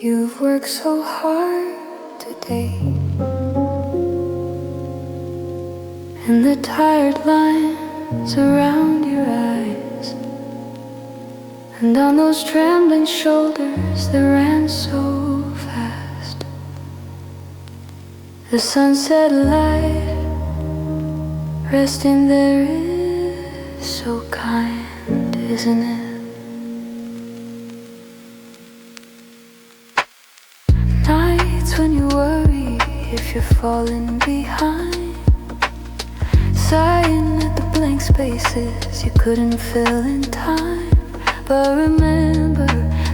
You've worked so hard today, and the tired lines around your eyes, and on those trembling shoulders that ran so fast. The sunset light resting there is so kind, isn't it? Nights when you worry if you're falling behind, sighing at the blank spaces you couldn't fill in time. But remember,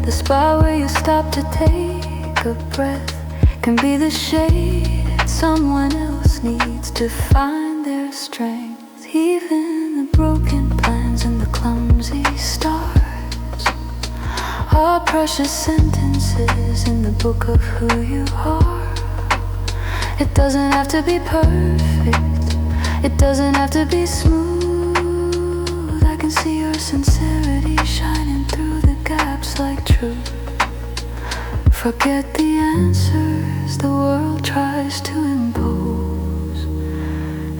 the spot where you stop to take a breath can be the shade someone else needs to find their strength. Even the broken plans and the clumsy stars are precious sentences in the book of who you are. It doesn't have to be perfect, it doesn't have to be smooth. I can see your sincerity shining through the gaps like truth. Forget the answers the world tries to impose.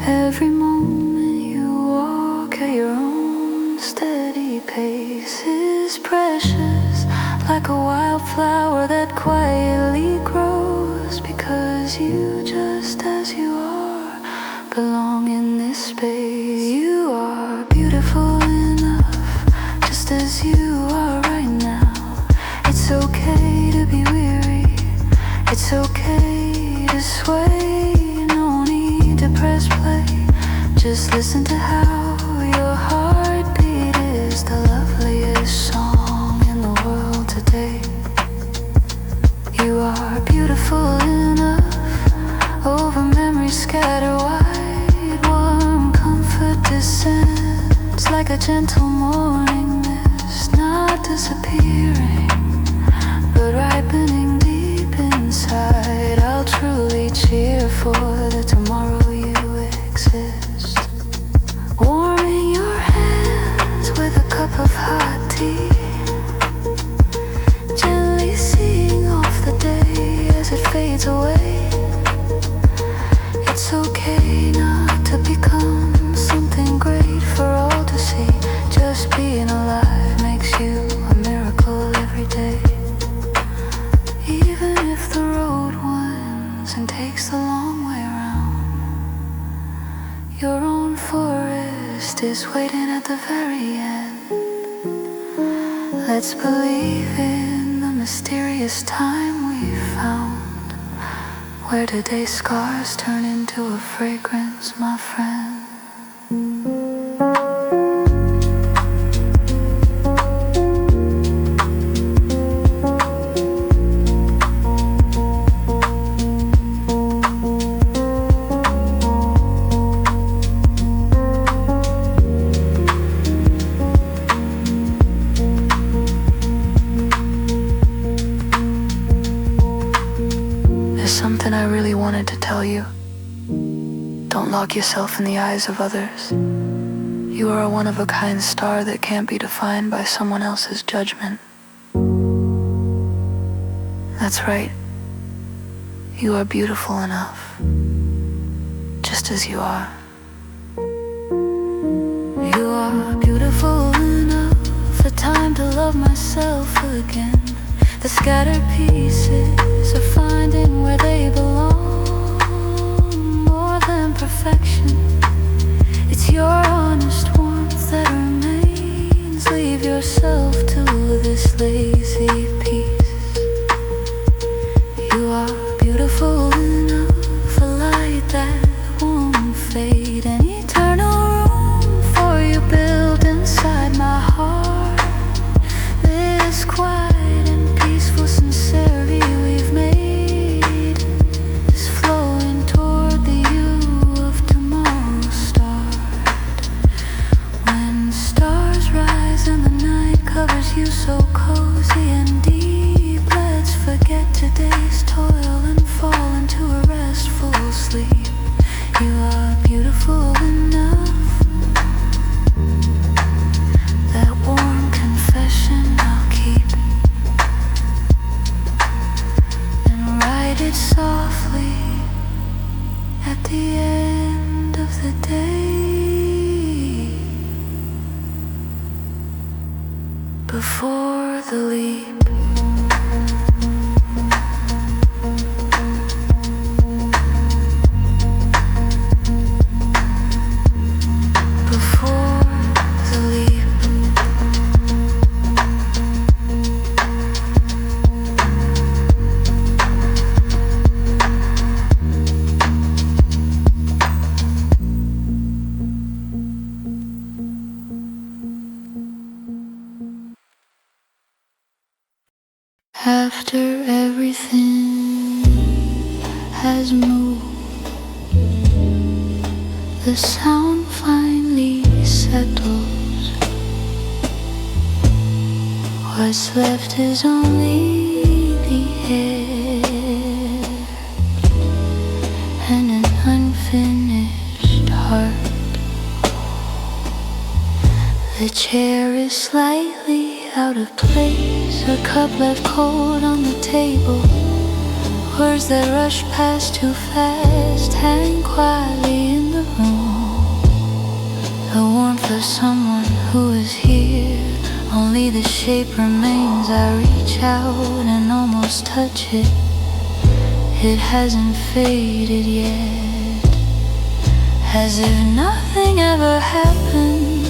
Every moment you walk at your own steady pace is precious, like a wildflower that quietly grows. Because you, just as you are, belong in this space. You are beautiful enough, just as you are right now. It's okay to be weary, it's okay to sway. No need to press play, just listen to how your heartbeat is. The loveliest song in the world today. You are beautiful enough, over memories scattered wide. Warm comfort descends like a gentle morning mist, not disappearing but ripening deep inside. I'll truly cheer for the tomorrow you exist. Warming your hands with a cup of hot tea, gently seeing off the day as it fades away. It's okay not to become something great for all to see. Just being alive makes you a miracle every day. Even if the road winds and takes the long way around, your own forest is waiting at the very end. Let's believe in the mysterious time we found, where today's scars turn into a fragrance, my friend. Something I really wanted to tell you. Don't lock yourself in the eyes of others. You are a one-of-a-kind star that can't be defined by someone else's judgment. That's right. You are beautiful enough, just as you are. You are beautiful enough, the time to love myself again. The scattered pieces are finding where they belong. More than perfection, it's your honest warmth that remains. Leave yourself to this lazy peace. You are beautiful enough, a light that won't fade. An eternal room for you built inside my heart. This quiet sincerity we've made is flowing toward the you of tomorrow's start. When stars rise and the night covers you so cozy and deep, let's forget today's toil and fall into a restful sleep. You are beautiful enough, that warm confession I'll keep. before the leap. Before the leap. After everything has moved, the sound finally settles. What's left is only the air and an unfinished heart. The chair is slightly out of place, a cup left cold on the table. Words that rush past too fast hang quietly in the room. The warmth of someone who is here, only the shape remains. I reach out and almost touch it. It hasn't faded yet, as if nothing ever happened.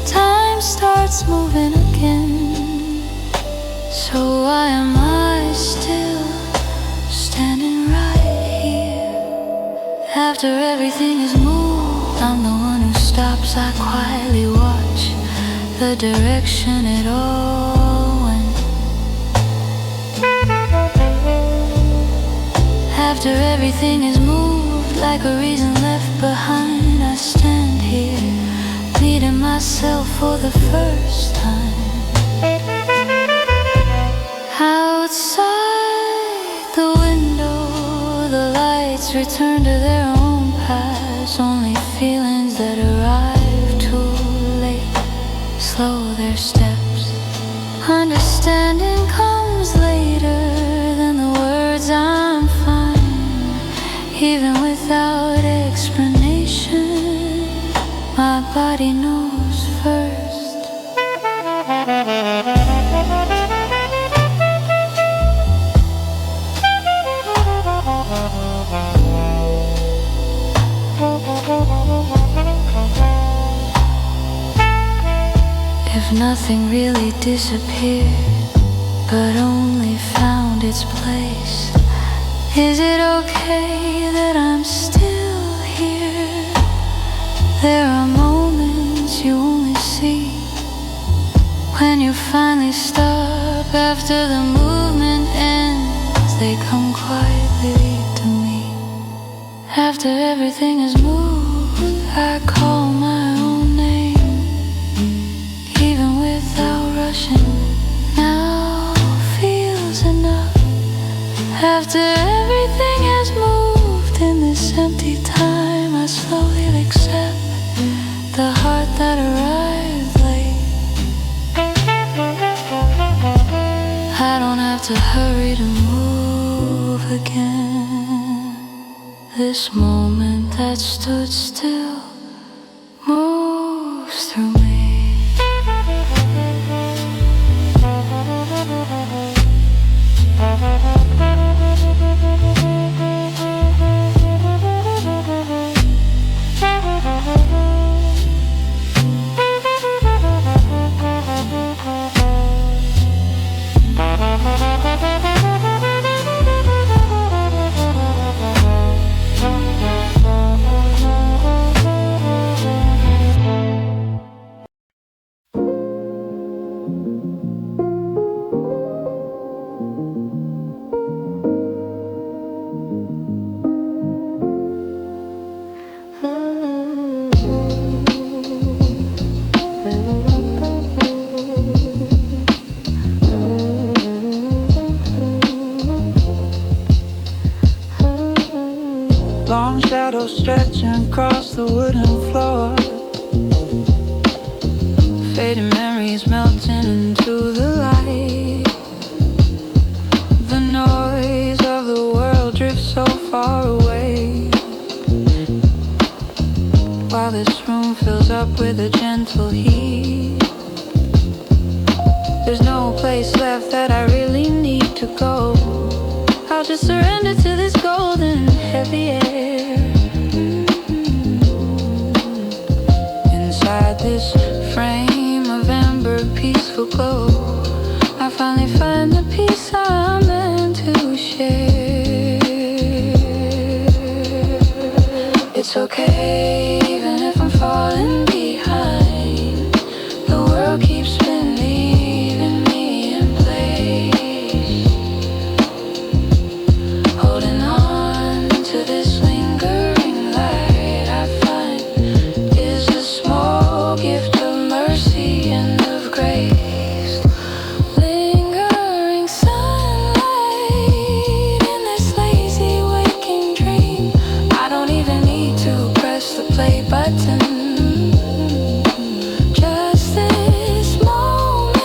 Time starts moving again. So why am I still standing right here? After everything is moved, I'm the one who stops. I quietly watch the direction it all went. After everything is moved, like a reason left behind, I stand here, meeting myself for the first time. Outside the window, the lights return to their own paths. Only feelings that arrive too late slow their steps. Understanding comes later than the words. I'm fine, even without explanation. My body knows first. If nothing really disappeared, but only found its place, is it okay that I'm still here? There are moments you only see when you finally stop. After the movement ends, they come quietly to me. After everything is moved, I call my own name, even without rushing. Now feels enough. After everything has moved in this empty time, I slowly accept the heart that arrived late. I don't have to hurry to move again. This moment that stood still moves through me. Long shadows stretching across the wooden floor, fading memories melting into the light. The noise of the world drifts so far away, while this room fills up with a gentle heat. There's no place left that I really need to go. I'll just surrender to this golden heavy air. Inside this frame of amber peaceful glow, I finally find the peace I'm meant to share. It's okay even if I'm falling behind. The world keeps spinning, leaving me in place. Holding on to this lingering light I find is a small gift of mercy and of grace. Lingering sunlight in this lazy waking dream. I don't even need to press the play button. Just this moment,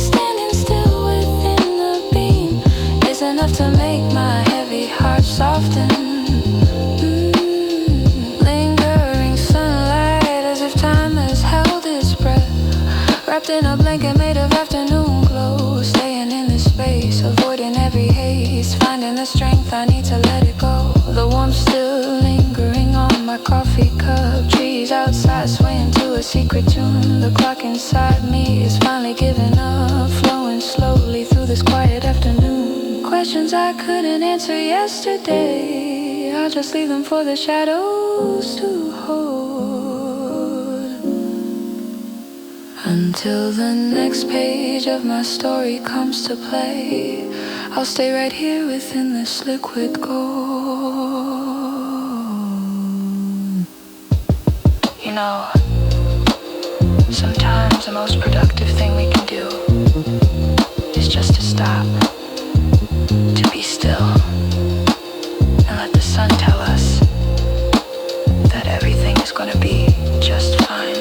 standing still within the beam, is enough to make my heavy heart soften. Lingering sunlight as if time has held its breath, wrapped in a blanket made of afternoon glow. Staying in this space, avoiding every haze, finding the strength I need to let it go. The warmth still lingering on my coffee cup. Trees outside swaying to a secret tune. The clock inside me is finally giving up, flowing slowly through this quiet afternoon. Questions I couldn't answer yesterday, I'll just leave them for the shadows to hold. Until the next page of my story comes to play, I'll stay right here within this liquid gold. You know, sometimes the most productive thing we can do is just to stop, to be still, and let the sun tell us that everything is gonna be just fine.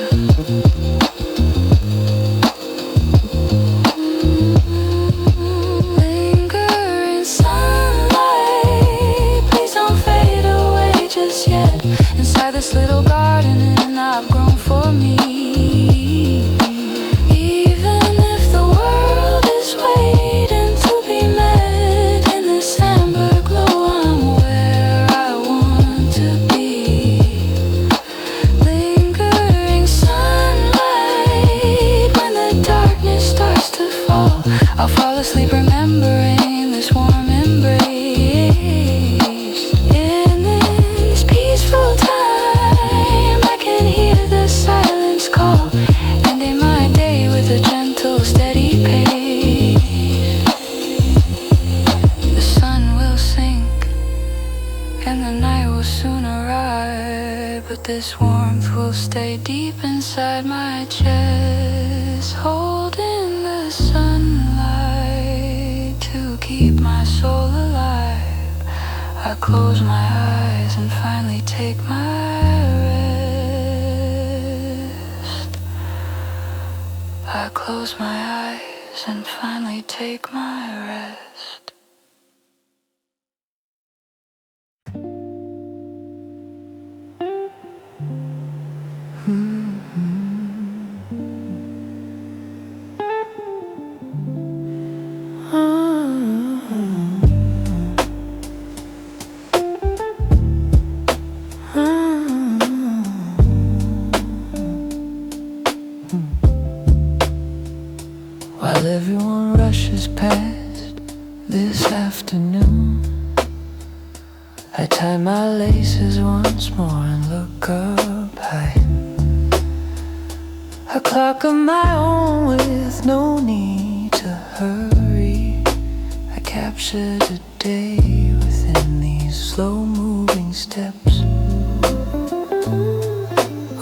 Lingering sunlight, please don't fade away just yet. Inside this little garden I've grown for me. Even if the world is waiting to be met in this amber glow, I'm where I want to be. Lingering sunlight, when the darkness starts to fall, I'll fall asleep remembering this warm embrace. In this peaceful time, I can hear the silence call, ending my day with a gentle, steady pace. The sun will sink and the night will soon arrive, but this warmth will stay deep inside my chest, holding the sunlight to keep my soul alive. I close my eyes and finally take my rest. I close my eyes and finally take my rest. While everyone rushes past this afternoon, I tie my laces once more and look up high. A clock of my own with no need to hurry. I capture the day within these slow-moving steps,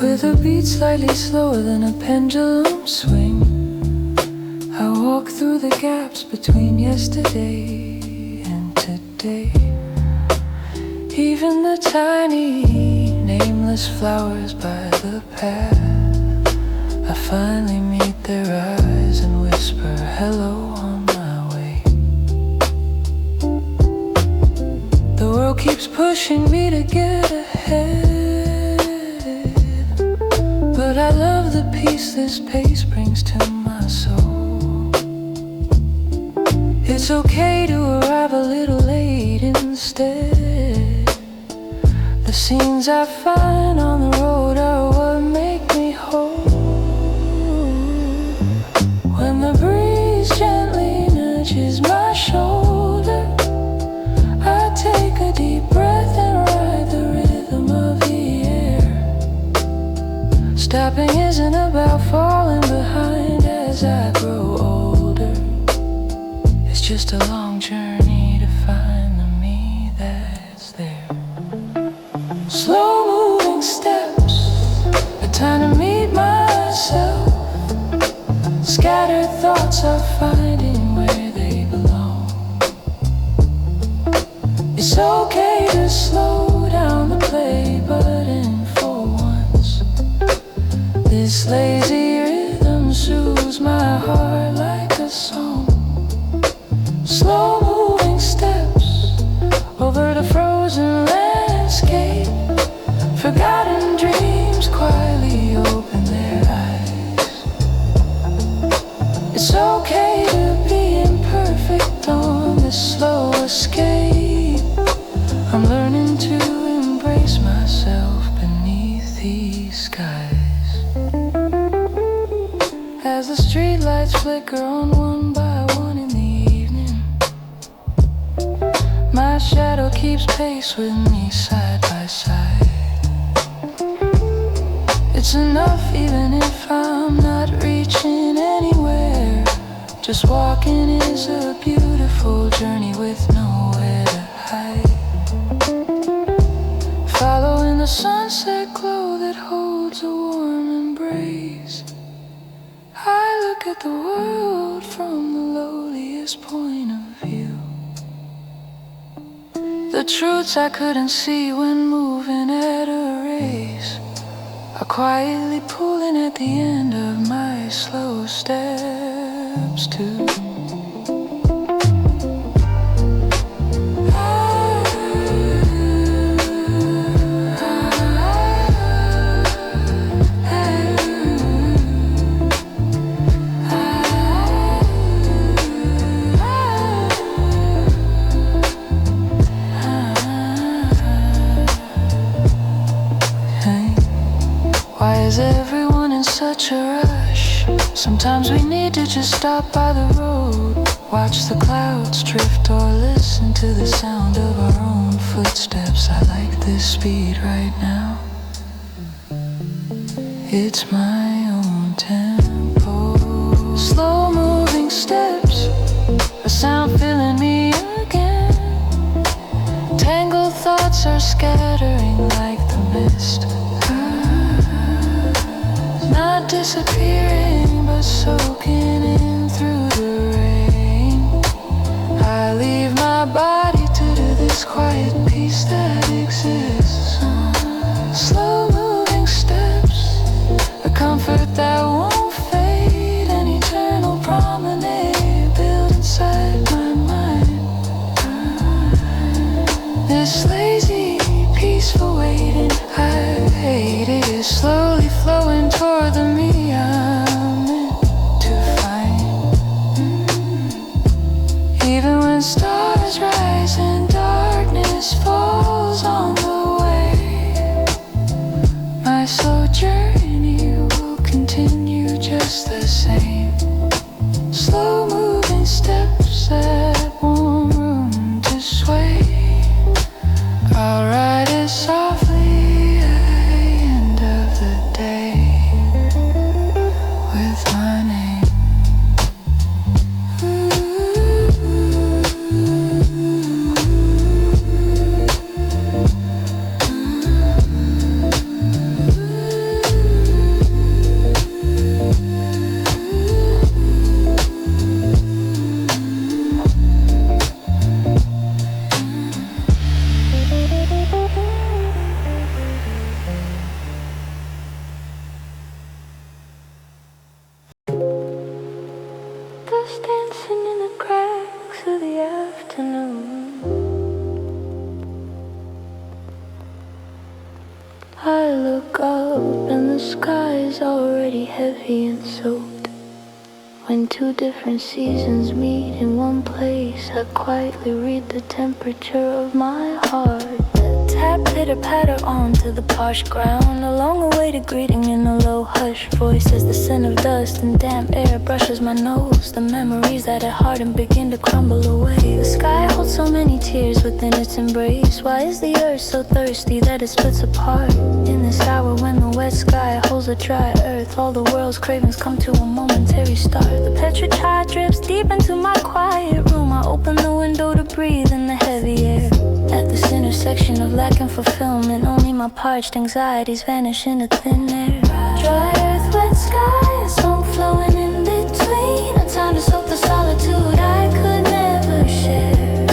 with a beat slightly slower than a pendulum swing. I walk through the gaps between yesterday and today. Even the tiny, nameless flowers by the path, I finally meet their eyes and whisper hello on my way. The world keeps pushing me to get ahead, but I love the peace this pace brings to my soul. It's okay to arrive a little late instead. The scenes I find on the road are what make me whole. When the breeze gently nudges my shoulder, I take a deep breath and ride the rhythm of the air. Stopping isn't about falling behind as I grow older. It's just a long journey to find the me that's there. Slow moving steps, a time to meet myself. Scattered thoughts are finding where they belong. It's okay to slow down the play button for once. This lazy rhythm soothes my heart like a song. Slow moving steps over the frozen landscape. Forgotten dreams quietly open their eyes. It's okay to be imperfect on this slow escape. I'm learning to embrace myself beneath these skies. As the streetlights flicker on one by one in the evening, my shadow keeps pace with me side by side. It's enough even if I'm not reaching anywhere. Just walking is a beautiful journey with nowhere to hide. Following the sunset glow that holds a warm embrace, I look at the world from the lowliest point of view. The truths I couldn't see when moving at a race are quietly pulling at the end of my slow steps too. Why is everyone in such a rush? Sometimes we need to just stop by the road, watch the clouds drift or listen to the sound of our own footsteps. I like this speed right now. It's my own tempo. Slow moving steps, a sound filling me again. Tangled thoughts are scattering like the mist. Not disappearing, but soaking in through the rain. I leave my body to do this quiet peace that exists. Slow moving steps, a comfort that won't fade. An eternal promenade built inside my mind. This lazy, peaceful waiting I hate is slowly flowing toward the me I'm meant to find. Even when stars rise and darkness falls on the way, my slow journey will continue just the same. Slow moving steps that won't room to sway. I'll ride it softly at the end of the day with my name. Dust dancing in the cracks of the afternoon. I look up and the sky is already heavy and soaked. When two different seasons meet in one place, I quietly read the temperature of my heart. Tap, pitter, patter onto the parched ground. A long-awaited greeting in a low, hushed voice as the scent of dust and damp air brushes my nose. The memories that had hardened begin to crumble away. The sky holds so many tears within its embrace. Why is the earth so thirsty that it splits apart? In this hour when the wet sky holds a dry earth, all the world's cravings come to a momentary start. The petrichai drips deep into my quiet room. I open the window to breathe in the heavy air. At this intersection of lack and fulfillment, only my parched anxieties vanish into thin air. Dry earth, wet sky, a song flowing in between. A time to soak the solitude I could never share.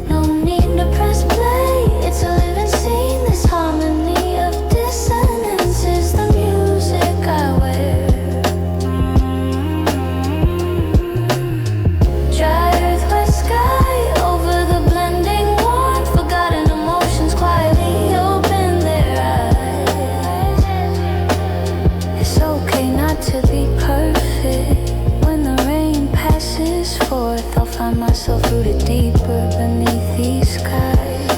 No need to press play, it's a living scene. This harmony of dissonance is the music I wear. Dry earth, wet sky, over the blending warmth. Forgotten emotions quietly open their eyes. It's okay not to be perfect. When the rain passes forth, I'll find myself rooted deeper beneath these skies.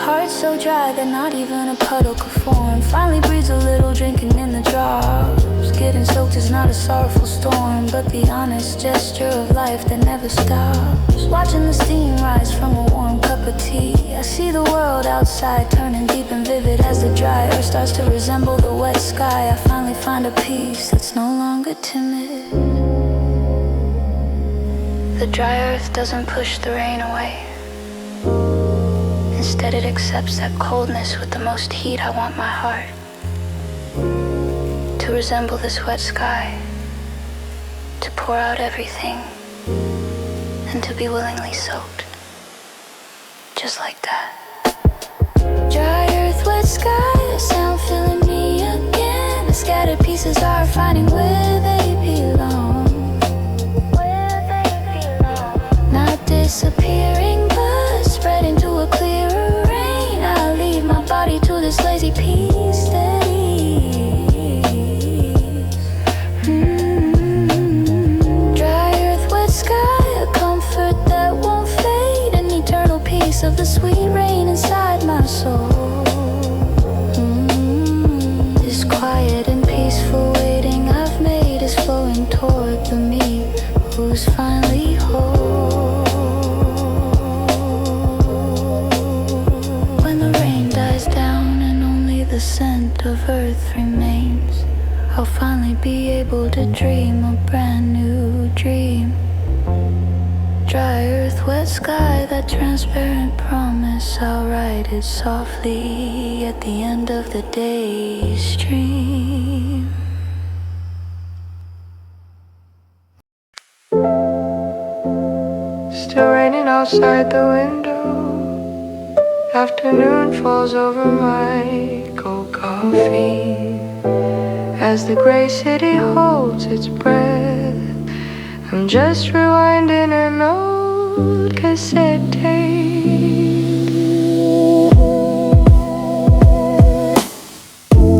Heart so dry that not even a puddle could form. Finally breathes a little, drinking in the drops. Getting soaked is not a sorrowful storm, but the honest gesture of life that never stops. Watching the steam rise from a warm cup of tea, I see the world outside turning deep and vivid as the dry earth starts to resemble the wet sky. I finally find a peace that's no longer timid. The dry earth doesn't push the rain away. Instead it accepts that coldness with the most heat. I want my heart to resemble this wet sky, to pour out everything, and to be willingly soaked, just like that. Dry earth, wet sky, a sound filling me again. The scattered pieces are finding where they belong. Not disappearing, but spreading to a clearer rain. I'll leave my body to this lazy peace that of the sweet rain inside my soul. This quiet and peaceful waiting I've made is flowing toward the me who's finally whole. When the rain dies down and only the scent of earth remains, I'll finally be able to dream a brand new dream. Dry earth, wet sky, that transparent promise. I'll write it softly at the end of the day's dream. Still raining outside the window. Afternoon falls over my cold coffee. As the gray city holds its breath, I'm just rewinding an old cassette tape.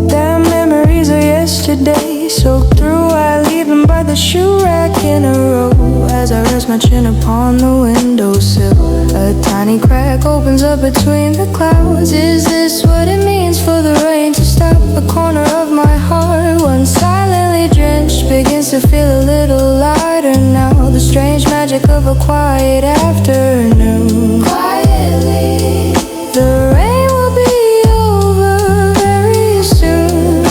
Damn, memories of yesterday soaked through. I leave them by the shoe rack in a row. As I rest my chin upon the windowsill, a tiny crack opens up between the clouds. Is this what it means for the rain to stop? A corner of my heart, once silently drenched, begins to feel a little lighter now. The strange magic of a quiet afternoon. Quietly, the rain will be over very soon.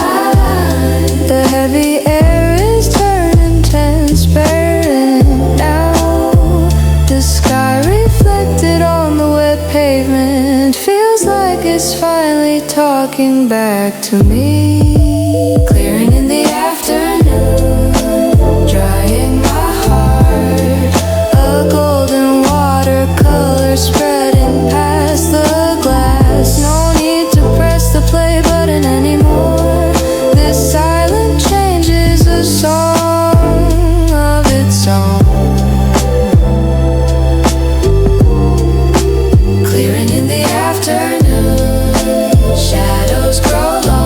The heavy air is turning transparent now. The sky reflected on the wet pavement feels like it's finally talking back to me. Clearing in the afternoon, drying my heart. A golden watercolor spreading past the glass. No need to press the play button anymore. This silent change is a song of its own. Clearing in the afternoon, shadows grow long.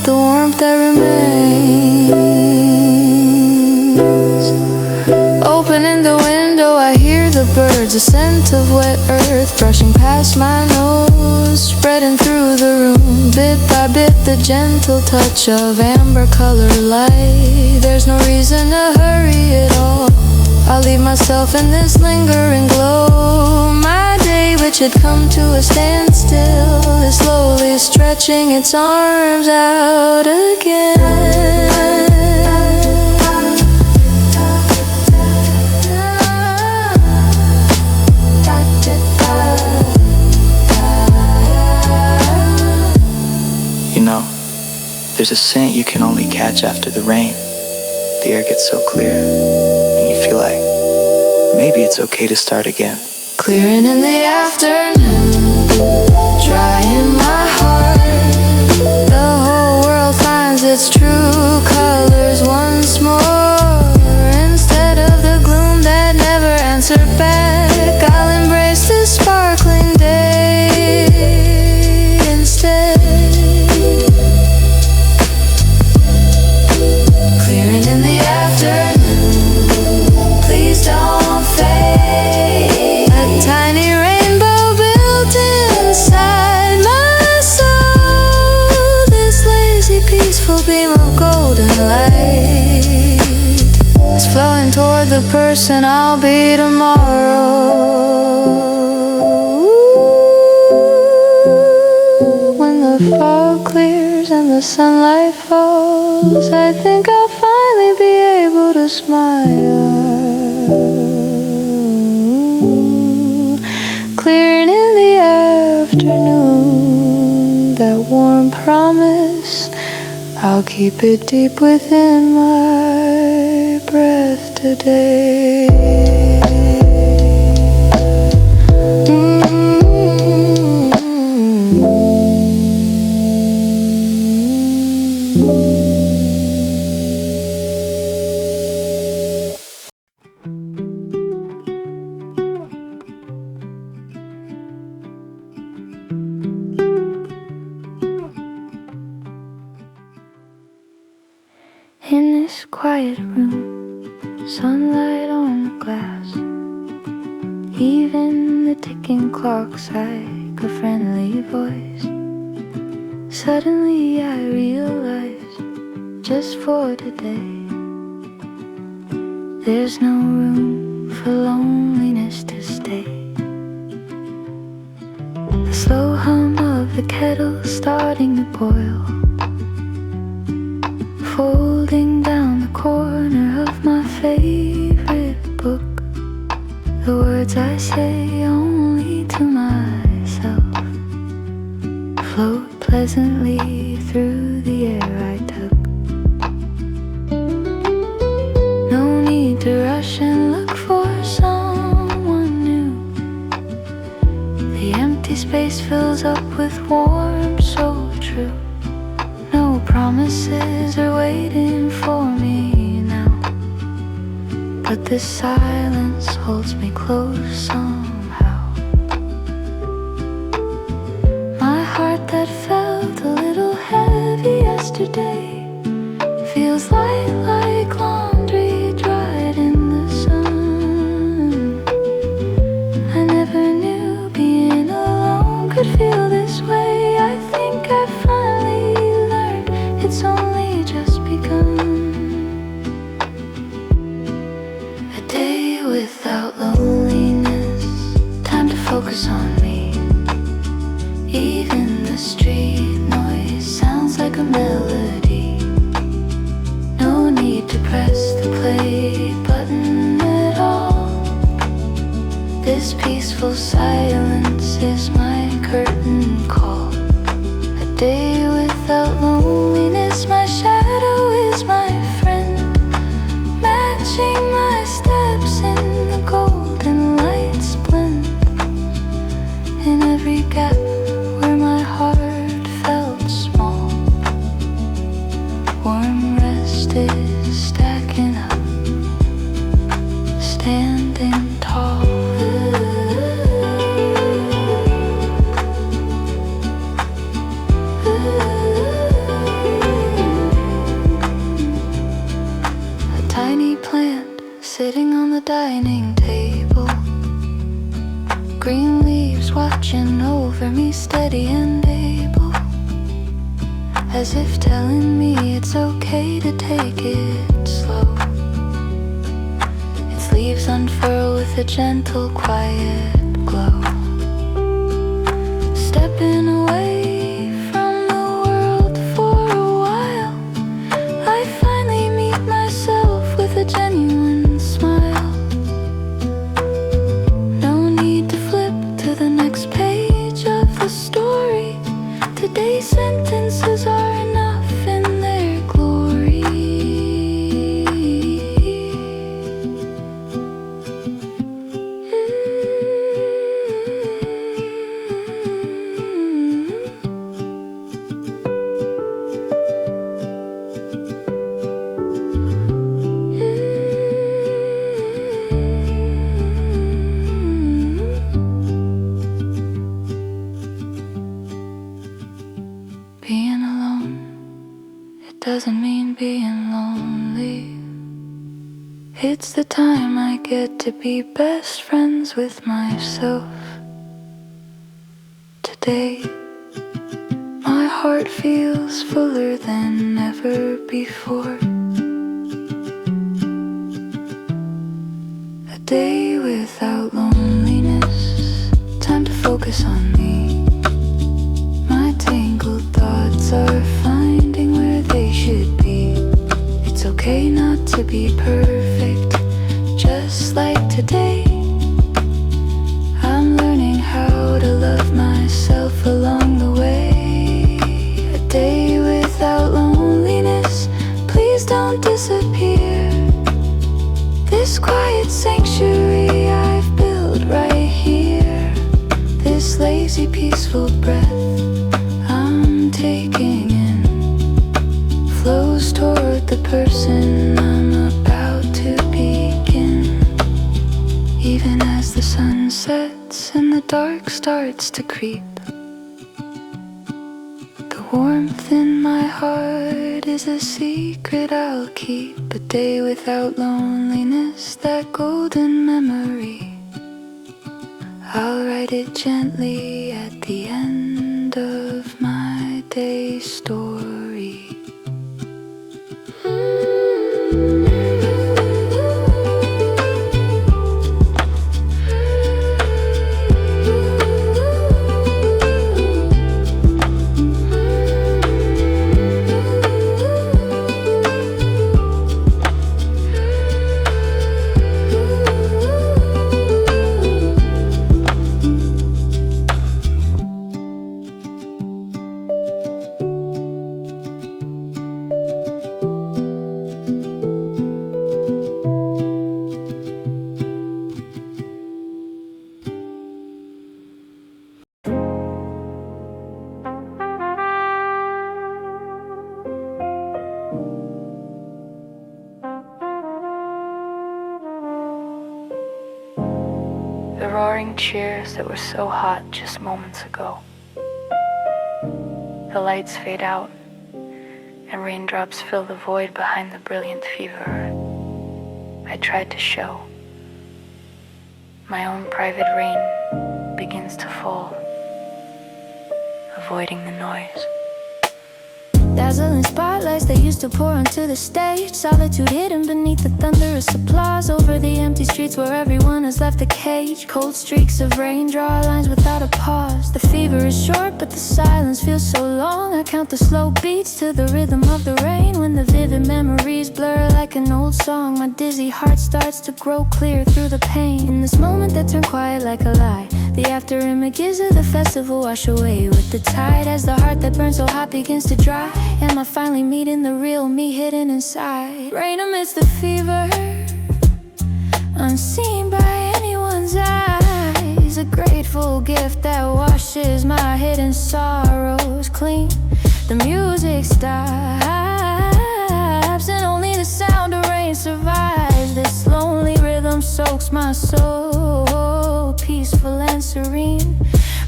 the warmth that remains. Opening the window, I hear the birds, the scent of wet earth brushing past my nose, spreading through the room. Bit by bit, the gentle touch of amber color light. There's no reason to hurry at all. I'll leave myself in this lingering glow. My day, which had come to a standstill, is slowly stretching its arms out again. You know, there's a scent you can only catch after the rain. The air gets so clear, and you feel like maybe it's okay to start again. Clearing in the afternoon, drying my heart. The whole world finds its true colors once more. Instead of the gloom that never answered back, I'll embrace this sparkling day instead. Clearing in the afternoon, please don't fade. A tiny rainbow built inside my soul. This lazy, peaceful beam of golden light is flowing toward the person I'll be tomorrow. When the fog clears and the sunlight falls, I think I'll finally be able to smile. Clearing in the afternoon, that warm promise, I'll keep it deep within my breath today. In this quiet room, sunlight on the glass, even the ticking clock's like a friendly voice. Suddenly I realize, just for today, there's no room for loneliness to stay. The slow hum of the kettle starting to boil, folding down the corner of my favorite book. The words I say only to myself float pleasantly through the air I took. No need to rush and look for someone new. The empty space fills up with warmth so true. No promises are waiting for me now, but this silence holds me close somehow. My heart that felt a little heavy yesterday feels light like laundry dried in the sun. I never knew being alone could feel this way. I think I finally learned it's only just begun. A day without loneliness, time to focus on me. Even the street noise sounds like a melody. No need to press the play button at all. This peaceful silence is my curtain call. A day without loneliness, my shadow is my friend, matching my steps in the golden light's blend. In every gap where my heart felt small, warm rest is stacking up, standing tall. Ooh. dining table. Green leaves watching over me, steady and able, as if telling me it's okay to take it slow. Its leaves unfurl with a gentle, quiet glow. Stepping away from the world for a while, I finally meet myself with a genuine smile. No need to flip to the next page of the story. Today's sentences are enough in their glory. Being alone, it doesn't mean being lonely. It's the time I get to be best friends with myself. Today, my heart feels fuller than ever before. A day without loneliness, time to focus on me. My tangled thoughts are finding where they should be. It's okay not to be perfect, just like today. I'm learning how to love myself along the way. A day without loneliness, please don't disappear. This quiet sanctuary I've built right here, this lazy peaceful breath I'm taking in, flows toward the person I'm about to begin. Even as the sun sets and the dark starts to creep, the warmth in my heart is a secret I'll keep. A day without loneliness, that golden memory, I'll write it gently at the end of my day story. The roaring cheers that were so hot just moments ago. The lights fade out, and raindrops fill the void behind the brilliant fever I tried to show. My own private rain begins to fall, avoiding the noise. Dazzling spotlights that used to pour onto the stage, solitude hidden beneath the thunderous applause. Over the empty streets where everyone has left a cage, cold streaks of rain draw lines without a pause. The fever is short but the silence feels so long. I count the slow beats to the rhythm of the rain. When the vivid memories blur like an old song, my dizzy heart starts to grow clear through the pain. In this moment that turned quiet like a lie, the after images of the festival wash away with the tide. As the heart that burned so hot begins to dry, am I finally meeting the real me hidden inside? Rain amidst the fever, unseen by anyone's eyes. A grateful gift that washes my hidden sorrows clean. The music stops and only the sound of rain survives. This lonely rhythm soaks my soul, peaceful and serene.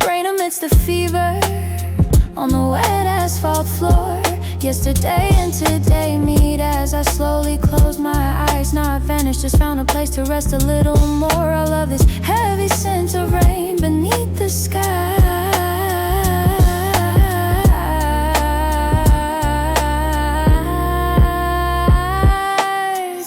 Rain amidst the fever, on the wet asphalt floor. Yesterday and today meet as I slowly close my eyes. Now I've vanished, just found a place to rest a little more. I love this heavy scent of rain beneath the sky.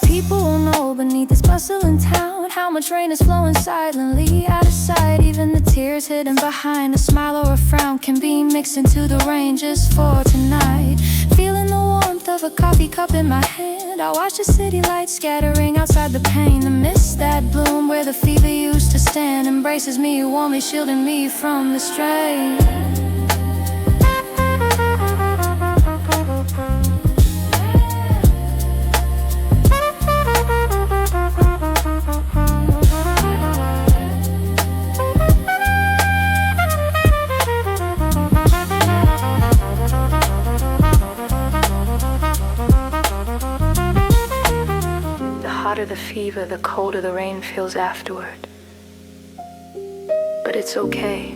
People will know beneath this bustling town how much rain is flowing silently out of sight. Even the tears hidden behind a smile or a frown can be mixed into the rain just for tonight. Feeling the warmth of a coffee cup in my hand, I watch the city lights scattering outside the pane. The mist that bloom where the fever used to stand embraces me warmly, shielding me from the strain. The fever, the colder the rain feels afterward. But it's okay.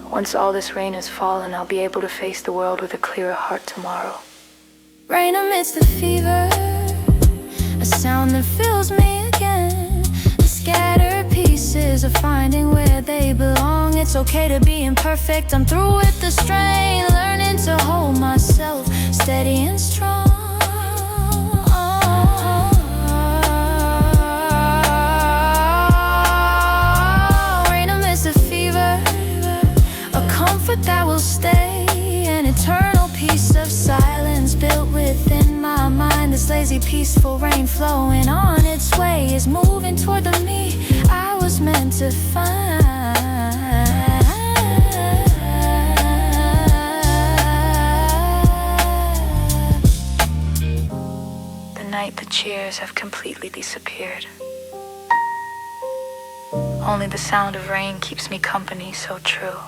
Once all this rain has fallen, I'll be able to face the world with a clearer heart tomorrow. Rain amidst the fever, a sound that fills me again. The scattered pieces are finding where they belong. It's okay to be imperfect, I'm through with the strain. Learning to hold myself steady and strong. That will stay, an eternal piece of silence built within my mind. This lazy, peaceful rain flowing on its way is moving toward the me I was meant to find. The night the cheers have completely disappeared. Only the sound of rain keeps me company, so true.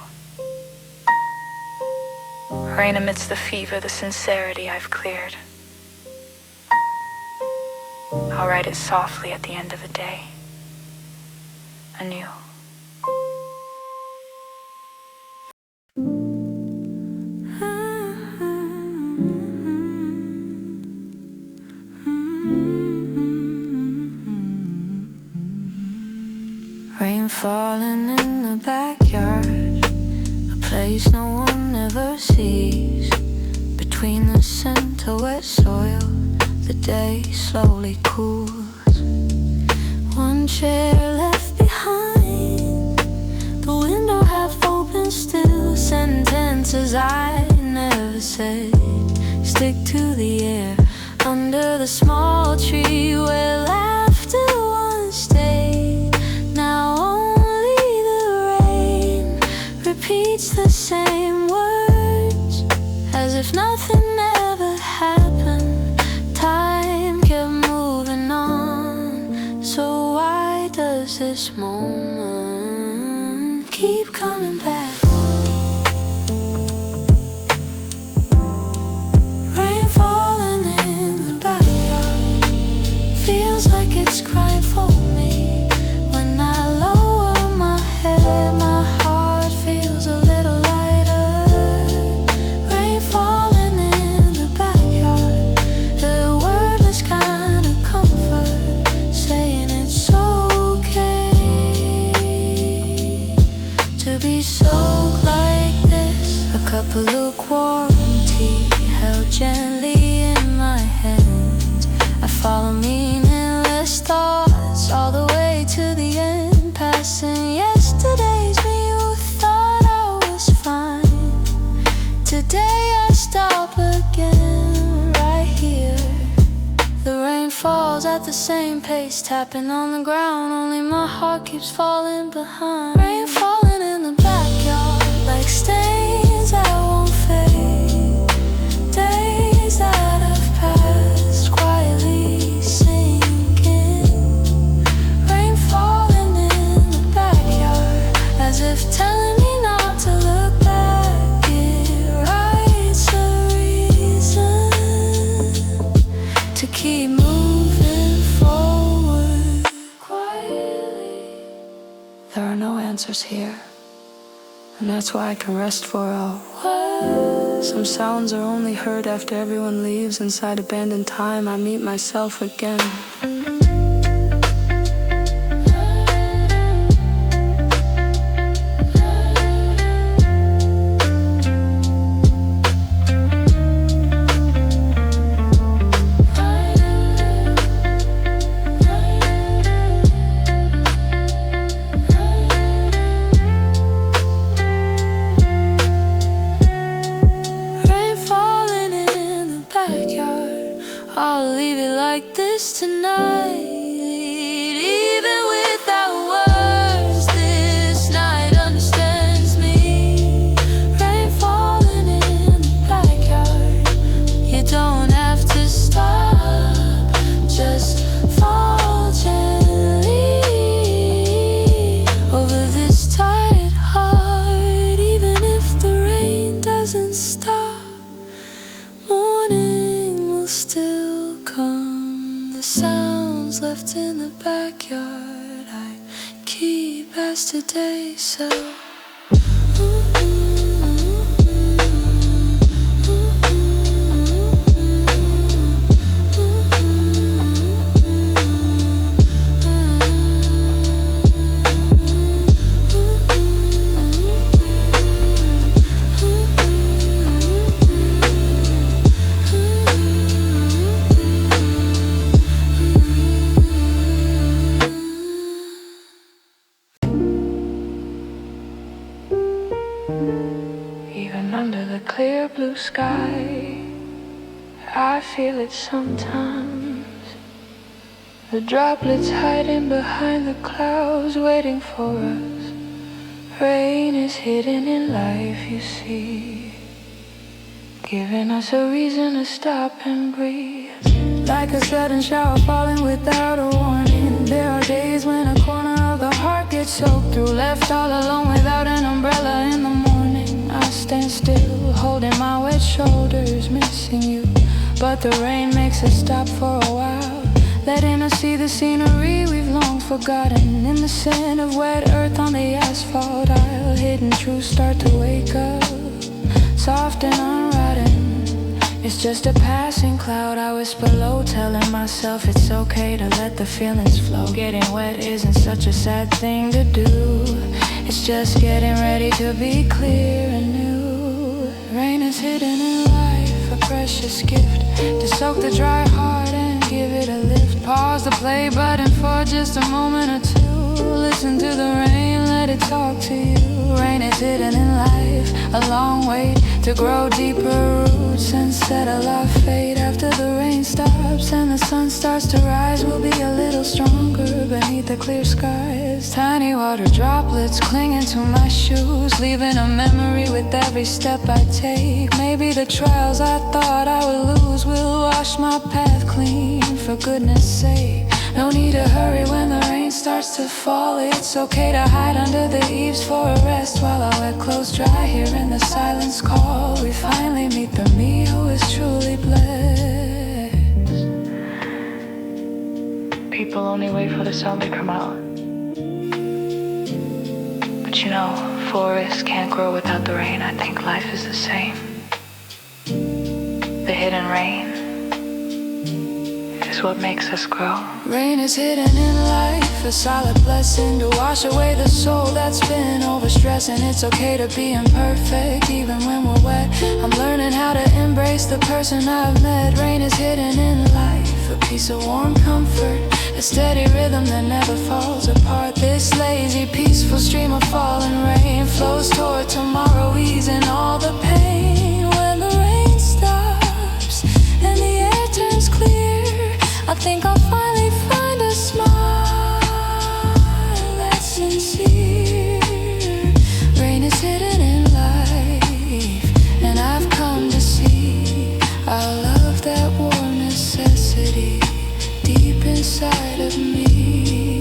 Rain amidst the fever, the sincerity I've cleared. I'll write it softly at the end of the day, anew. Rain falling in the backyard, a place no one ever sees. Between the scent of wet soil, the day slowly cools. One chair left behind, the window half open still. Sentences I never said stick to the air under the small tree where laughter once stayed. Now only the rain repeats the same words as if nothing ever happened. Time kept moving on, so why does this moment keep coming back? Rain falling in the backyard feels like it's crying for me. When I lower my head, my heart feels a little lighter. Rain falling in the backyard, the wordless kind of comfort, saying it's okay to be soaked like this. A cup of lukewarm tea held gently in my hands. I follow meaningless thoughts all the way to the end, passing yesterday's me who thought I was fine. Today I stop again, right here. The rain falls at the same pace, tapping on the ground, only my heart keeps falling behind. Rain falling in the backyard like stains that won't fade. Days that have passed quietly sinking. Rain falling in the backyard as if telling me not to look back. It writes a reason to keep moving forward quietly. There are no answers here, and that's why I can rest for a while. Some sounds are only heard after everyone leaves. Inside abandoned time, I meet myself again. I'll leave it like this tonight. Even without words, this night understands me. Rain falling in the backyard. You don't have to stop, just fall gently over this tired heart. Even if the rain doesn't stop, morning will still come. The sounds left in the backyard I keep as today, so under the clear blue sky, I feel it sometimes. The droplets hiding behind the clouds, waiting for us. Rain is hidden in life, you see, giving us a reason to stop and breathe. Like a sudden shower falling without a warning. There are days when a corner of the heart gets soaked through, left all alone without an umbrella in the morning. I stand still, holding my wet shoulders, missing you. But the rain makes us stop for a while, letting us see the scenery we've long forgotten. In the scent of wet earth on the asphalt aisle, hidden truths start to wake up, soft and unrotten. It's just a passing cloud, I whisper low, telling myself it's okay to let the feelings flow. Getting wet isn't such a sad thing to do, it's just getting ready to be clear and new. Rain is hidden in life, a precious gift to soak the dry heart and give it a lift. Pause the play button for just a moment or two. Listen to the rain, let it talk to you. Rain is hidden in life, a long wait to grow deeper roots and settle our fate. After the rain stops and the sun starts to rise, we'll be a little stronger beneath the clear skies. Tiny water droplets clinging to my shoes, leaving a memory with every step I take. Maybe the trials I thought I would lose will wash my path clean, for goodness sake. No need to hurry when the rain starts to fall. It's okay to hide under the eaves for a rest, while our wet clothes dry here in the silence call. We finally meet the me who is truly blessed. People only wait for the sun to come out. But you know, forests can't grow without the rain. I think life is the same. The hidden rain is what makes us grow. Rain is hidden in life, a solid blessing to wash away the soul that's been overstressing. It's okay to be imperfect even when we're wet. I'm learning how to embrace the person I've met. Rain is hidden in life, a piece of warm comfort, a steady rhythm that never falls apart. This lazy, peaceful stream of falling rain flows toward tomorrow, easing all the pain. When the rain stops and the air turns clear, I think I'll finally find a smile that's sincere. Rain is hidden in life, and I've come to see I love that warm necessity deep inside of me.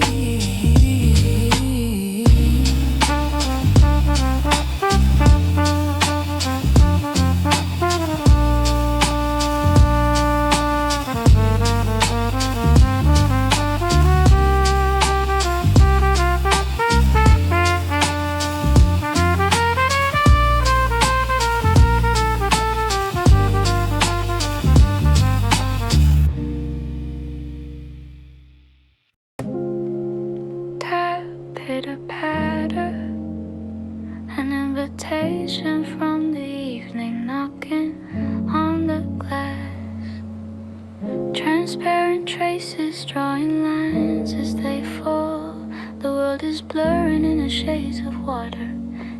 different traces, drawing lines as they fall. The world is blurring in the shades of water,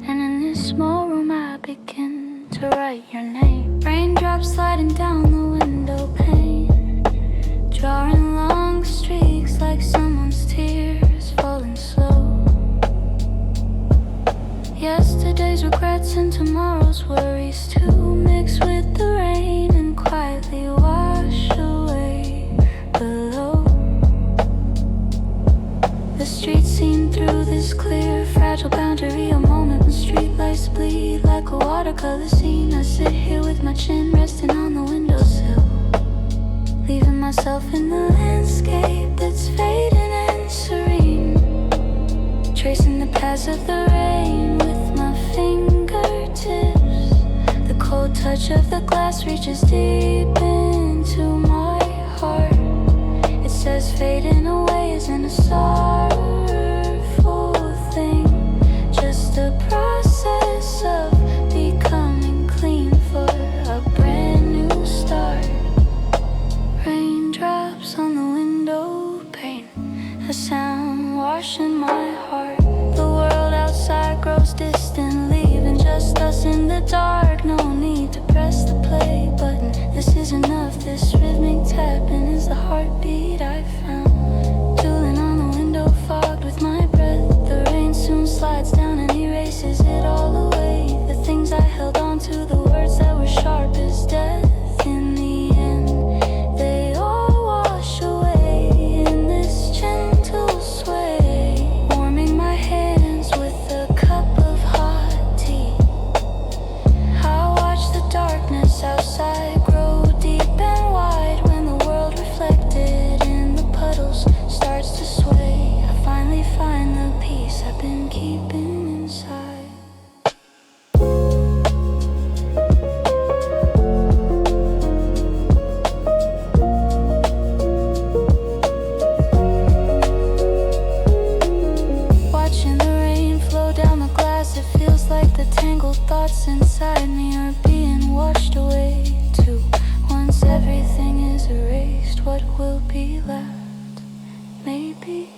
and in this small room I begin to write your name. Raindrops sliding down the window pane, drawing long streaks like someone's tears falling slow. Yesterday's regrets and tomorrow's worries too mix with the rain and quietly wash away below. The streets seem through this clear, fragile boundary, a moment when streetlights bleed like a watercolor scene. I sit here with my chin resting on the windowsill, leaving myself in the landscape that's fading and serene, tracing the paths of the rain with my fingertips. The cold touch of the glass reaches deep into my heart. It says fading away isn't a sorrowful thing, just a process of becoming clean for a brand new start. Raindrops on the window pane, a sound washing my heart. The world outside grows distant, leaving just us in the dark. No need to press the play button, this is enough. This rhythmic tapping is the heartbeat I found. Tooling on the window, fogged with my breath. The rain soon slides down and erases it all away. The things I held on to, the words that were sharp as death. In the end, they all wash away in this gentle sway, warming my hands with a cup of hot tea. I watch the darkness outside grow deep and wide when the world reflected in the puddles starts to sway. I finally find the peace I've been keeping inside. Watching the rain flow down the glass, it feels like the tangled thoughts inside me are being washed away too. Once everything is erased, what will be left? Maybe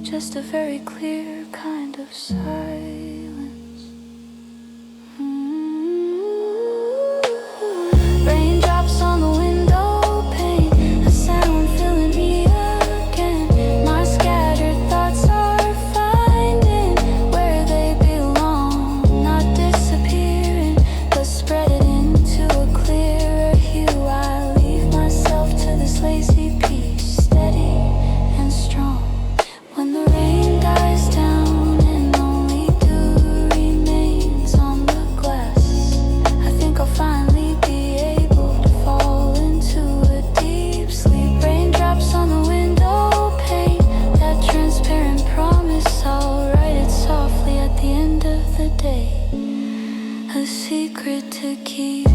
just a very clear kind of silence. Raindrops on the window pane, a sound filling me again. My scattered thoughts are finding where they belong, not disappearing, but spreading into a clearer hue. I leave myself to this lazy peace, steady and strong. When the rain dies down and only dew remains on the glass, I think I'll finally be able to fall into a deep sleep. Raindrops on the window pane, that transparent promise, I'll write it softly at the end of the day, a secret to keep.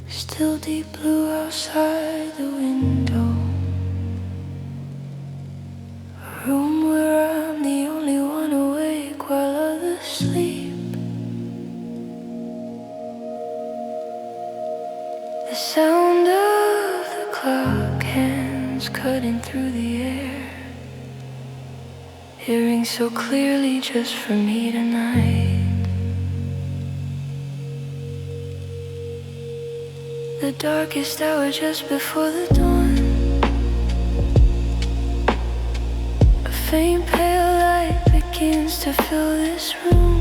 Still deep blue outside the window, a room where I'm the only one awake while others sleep. The sound of the clock hands cutting through the air, it rings so clearly just for me tonight. The darkest hour just before the dawn, a faint pale light begins to fill this room.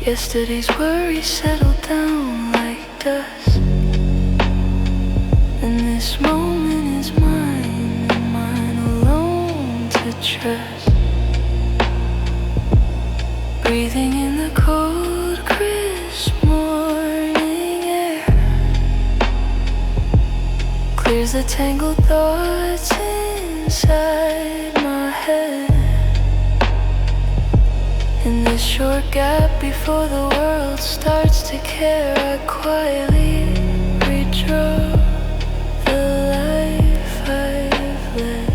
Yesterday's worries settled down like dust, and this moment is mine and mine alone. mattress, breathing in the cold, crisp morning air, clears the tangled thoughts inside my head. In this short gap before the world starts to care, I quietly redraw the life I've led.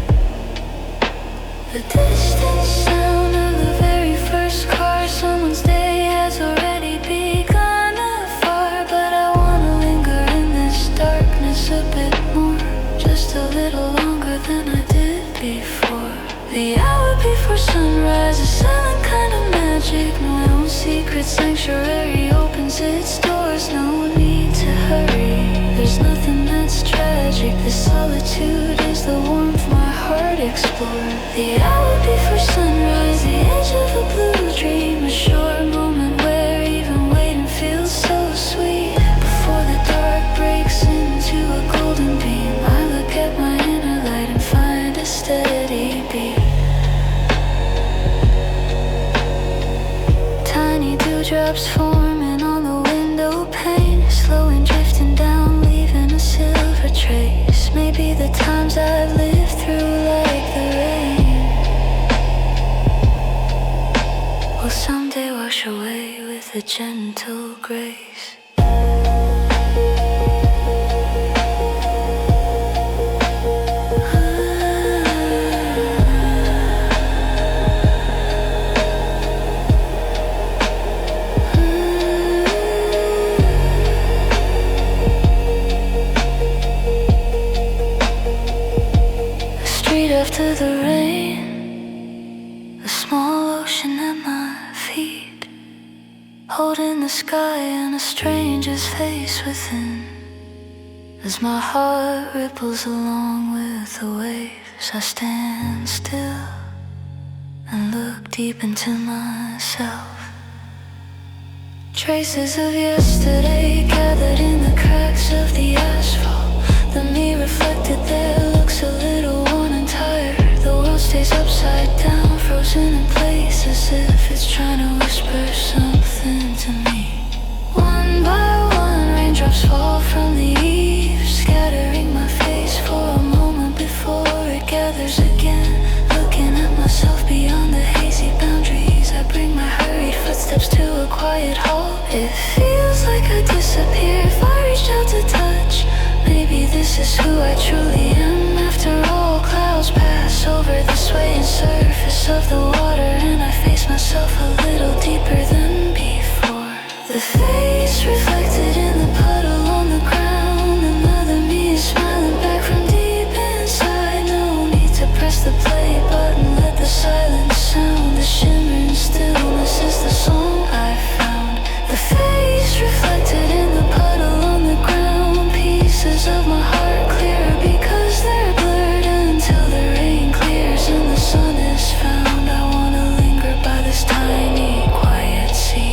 The distant sound of the very first car, someone's day has already begun afar, but I wanna linger in this darkness a bit more, just a little longer than I did before. The hour before sunrise, a silent kind of magic. My own secret sanctuary opens its doors. No need to hurry, there's nothing that's tragic. This solitude is the warmth my heart explored. The hour before sunrise, the edge of a blue dream, a short moment where even waiting feels so sweet. Before the dark breaks into a golden beam, I look at my inner light and find a steady beat. Tiny dewdrops forming on the window pane, slow and drifting down, leaving a silver trace. Maybe the times I've lived through like the rain will someday wash away with a gentle grace. After the rain, a small ocean at my feet, holding the sky and a stranger's face within. As my heart ripples along with the waves, I stand still and look deep into myself. Traces of yesterday gathered in the cracks of the asphalt. The me reflected there looks a little worn and tired. The world stays upside down, frozen in place, as if it's trying to whisper something to me. One by one, raindrops fall from the eaves, scattering my face for a moment before it gathers again. Looking at myself beyond the hazy boundaries, I bring my hurried footsteps to a quiet halt. It feels like I disappear if I reach out to touch. Maybe this is who I truly am. After all, clouds pass over the swaying surface of the water, and I face myself a little deeper than before. The face reflected in the puddle on the ground, another me is smiling back from deep inside. No need to press the play button, let the silence sound. The shimmering stillness is the song I found. The face reflected in the puddle on the ground, pieces of my heart clearer because they're blurred until the rain clears and the sun is found. I wanna linger by this tiny quiet sea.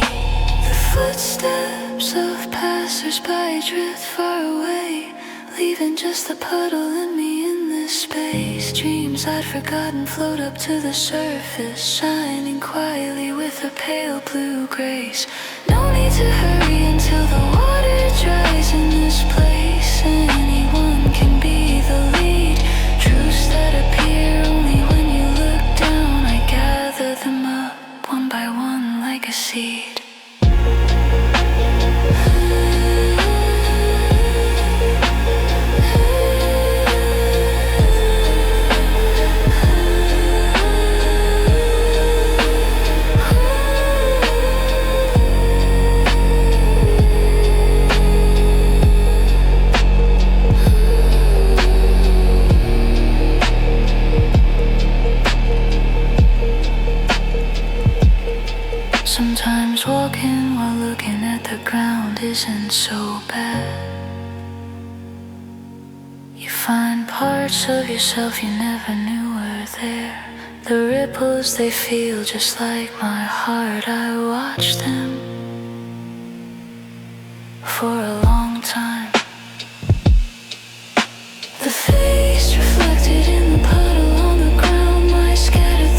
The footsteps of passers-by drift far away, leaving just the puddle and me in this space. Dreams I'd forgotten float up to the surface, shining quietly with a pale blue grace. No need to hurry until the water dries in this place. Anyone can be the lead. Truths that appear only when you look down. I gather them up one by one like a seed. Sometimes walking while looking at the ground isn't so bad. You find parts of yourself you never knew were there. The ripples, they feel just like my heart. I watch them for a long time. The face reflected in the puddle on the ground, my scattered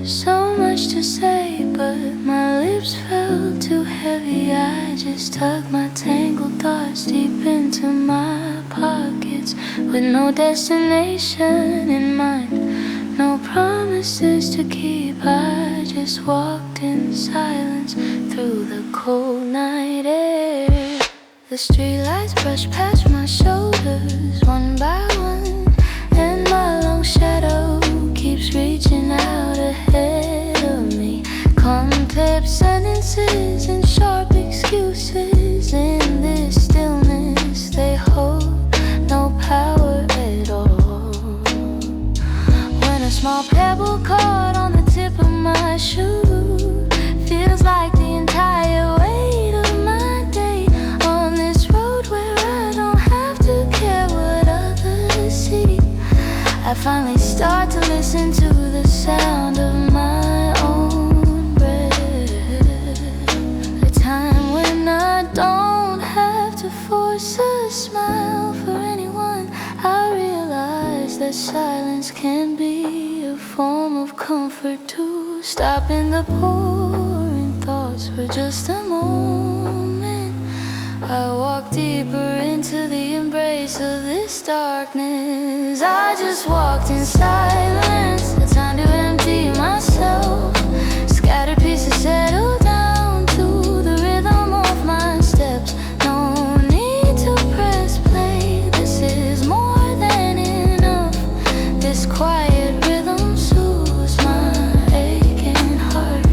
so much to say, but my lips felt too heavy. I just tucked my tangled thoughts deep into my pockets, with no destination in mind, no promises to keep. I just walked in silence through the cold night air. The streetlights brush past my shoulders one by one, and my long shadow keeps reaching out ahead of me. Concept sentences and sharp excuses in this stillness, they hold no power at all. When a small pebble caught on the tip of my shoe feels like the entire weight of my day on this road where I don't have to care what others see. I finally start to listen to the sound of my own breath. A time when I don't have to force a smile for anyone. I realize that silence can be a form of comfort too. Stopping the pouring thoughts for just a moment, I walk deeper into the embrace of this darkness. I just walked in silence, the time to empty myself. Scattered pieces settle down to the rhythm of my steps. No need to press play, this is more than enough. This quiet rhythm soothes my aching heart.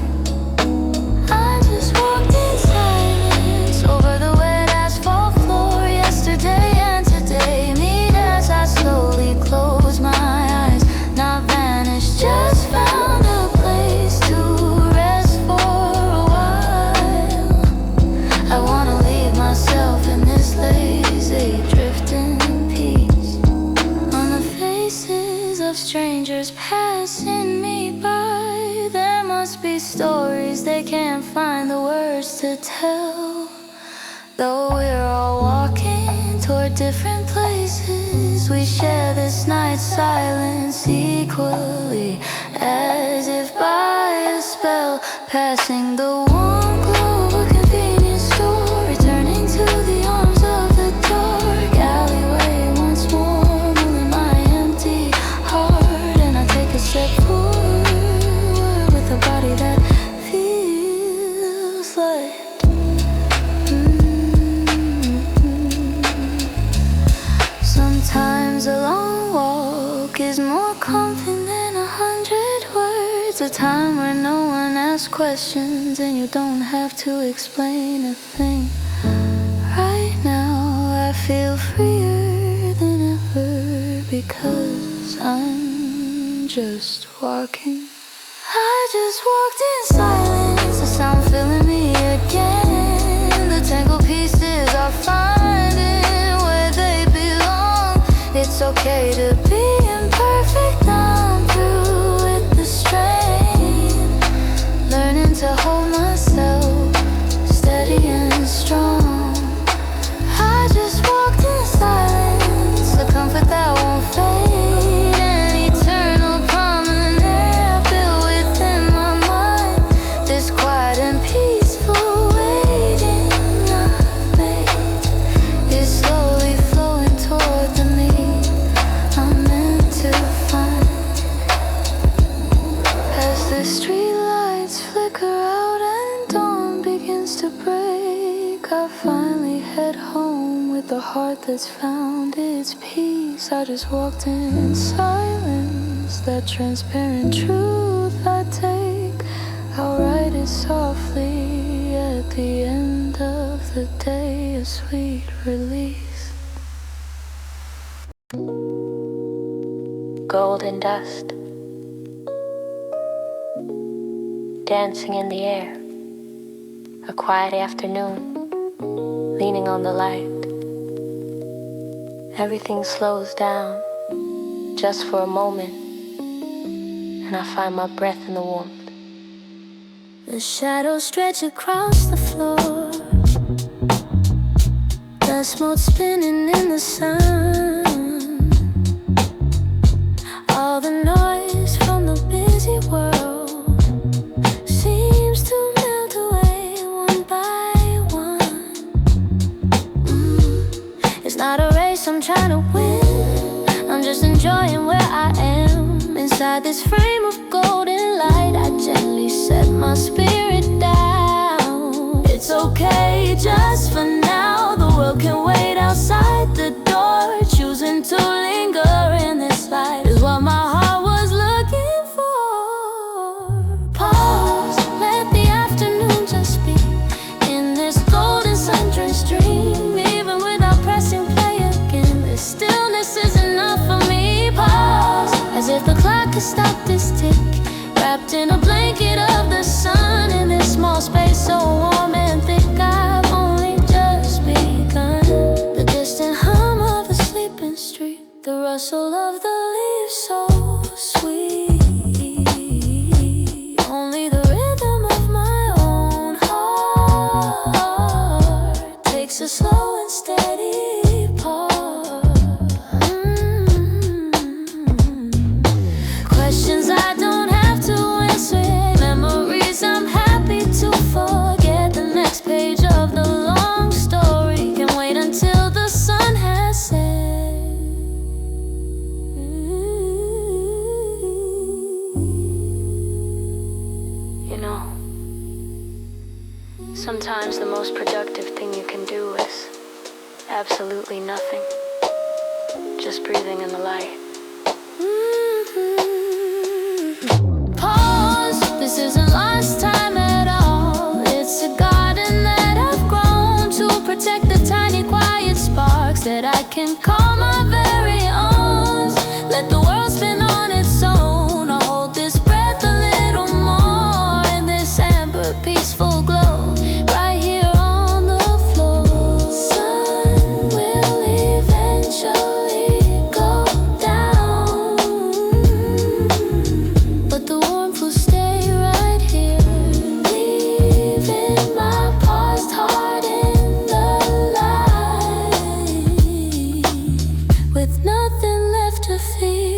I just walked in silence over the wet asphalt floor. Yesterday and today meet as I slowly close my eyes. Not vanished, just found a place to rest for a while. I wanna leave myself in this lazy drifting peace. On the faces of strangers passing me by, there must be stories they can't find the words to tell. Though we're all walking toward different places, we share this night's silence equally, as if by a spell. Passing the warm glow of a convenience store, returning to the arms of the dark alleyway once more, moving my empty heart. And I take a step forward with a body that feels like Sometimes a long walk is more comforting than 100 words. A time where no one asks questions and you don't have to explain a thing. Right now I feel freer than ever because I'm just walking. I just walked in silence, the sound filling me again. The tangled pieces are finding where they belong. It's okay to be imperfect, now I'm through with the strain. Learning to hold myself steady and strong. I just walked in silence, the comfort that won't fade. An eternal promenade built within my mind. This quiet and peaceful waiting I made is slowly flowing toward the me I'm meant to find. As the streetlights flicker out and dawn begins to break, I finally head home with a heart that's found its peace. I just walked in silence, that transparent truth I take. I'll write it softly at the end of the day, a sweet release. Golden dust dancing in the air, a quiet afternoon, leaning on the light. Everything slows down just for a moment, and I find my breath in the warmth. The shadows stretch across the floor, dust mote spinning in the sun. All the noise from the busy world enjoying where I am. Inside this frame of golden light, I gently set my spirit down. It's okay just for now. The world can wait outside the door. Choosing to linger in this light is what my heart was looking for. Pause, let the afternoon just be in this golden sun-drenched dream. Even without pressing play again, this stillness is enough for me. Pause, as if the clock could stop this tick, wrapped in a blanket of the sun. In this small space so warm and thick, I've only just begun. The distant hum of a sleeping street, the rustle of the leaves so sweet. Only the rhythm of my own heart takes a slow and steady part. Questions I don't have to answer, memories I'm happy to forget. The next page of the long story can wait until the sun has set. You know, sometimes the most productive thing you can do is absolutely nothing. Just breathing in the light. Pause, this isn't lost time at all. It's a garden that I've grown to protect the tiny quiet sparks that I can call my very own. Let the world spin on its own. I'll hold this breath a little more in this amber peaceful glow, right here on the floor. Sun will eventually go down, but the warmth will stay right here, leaving my paused heart in the light, with nothing left to fear.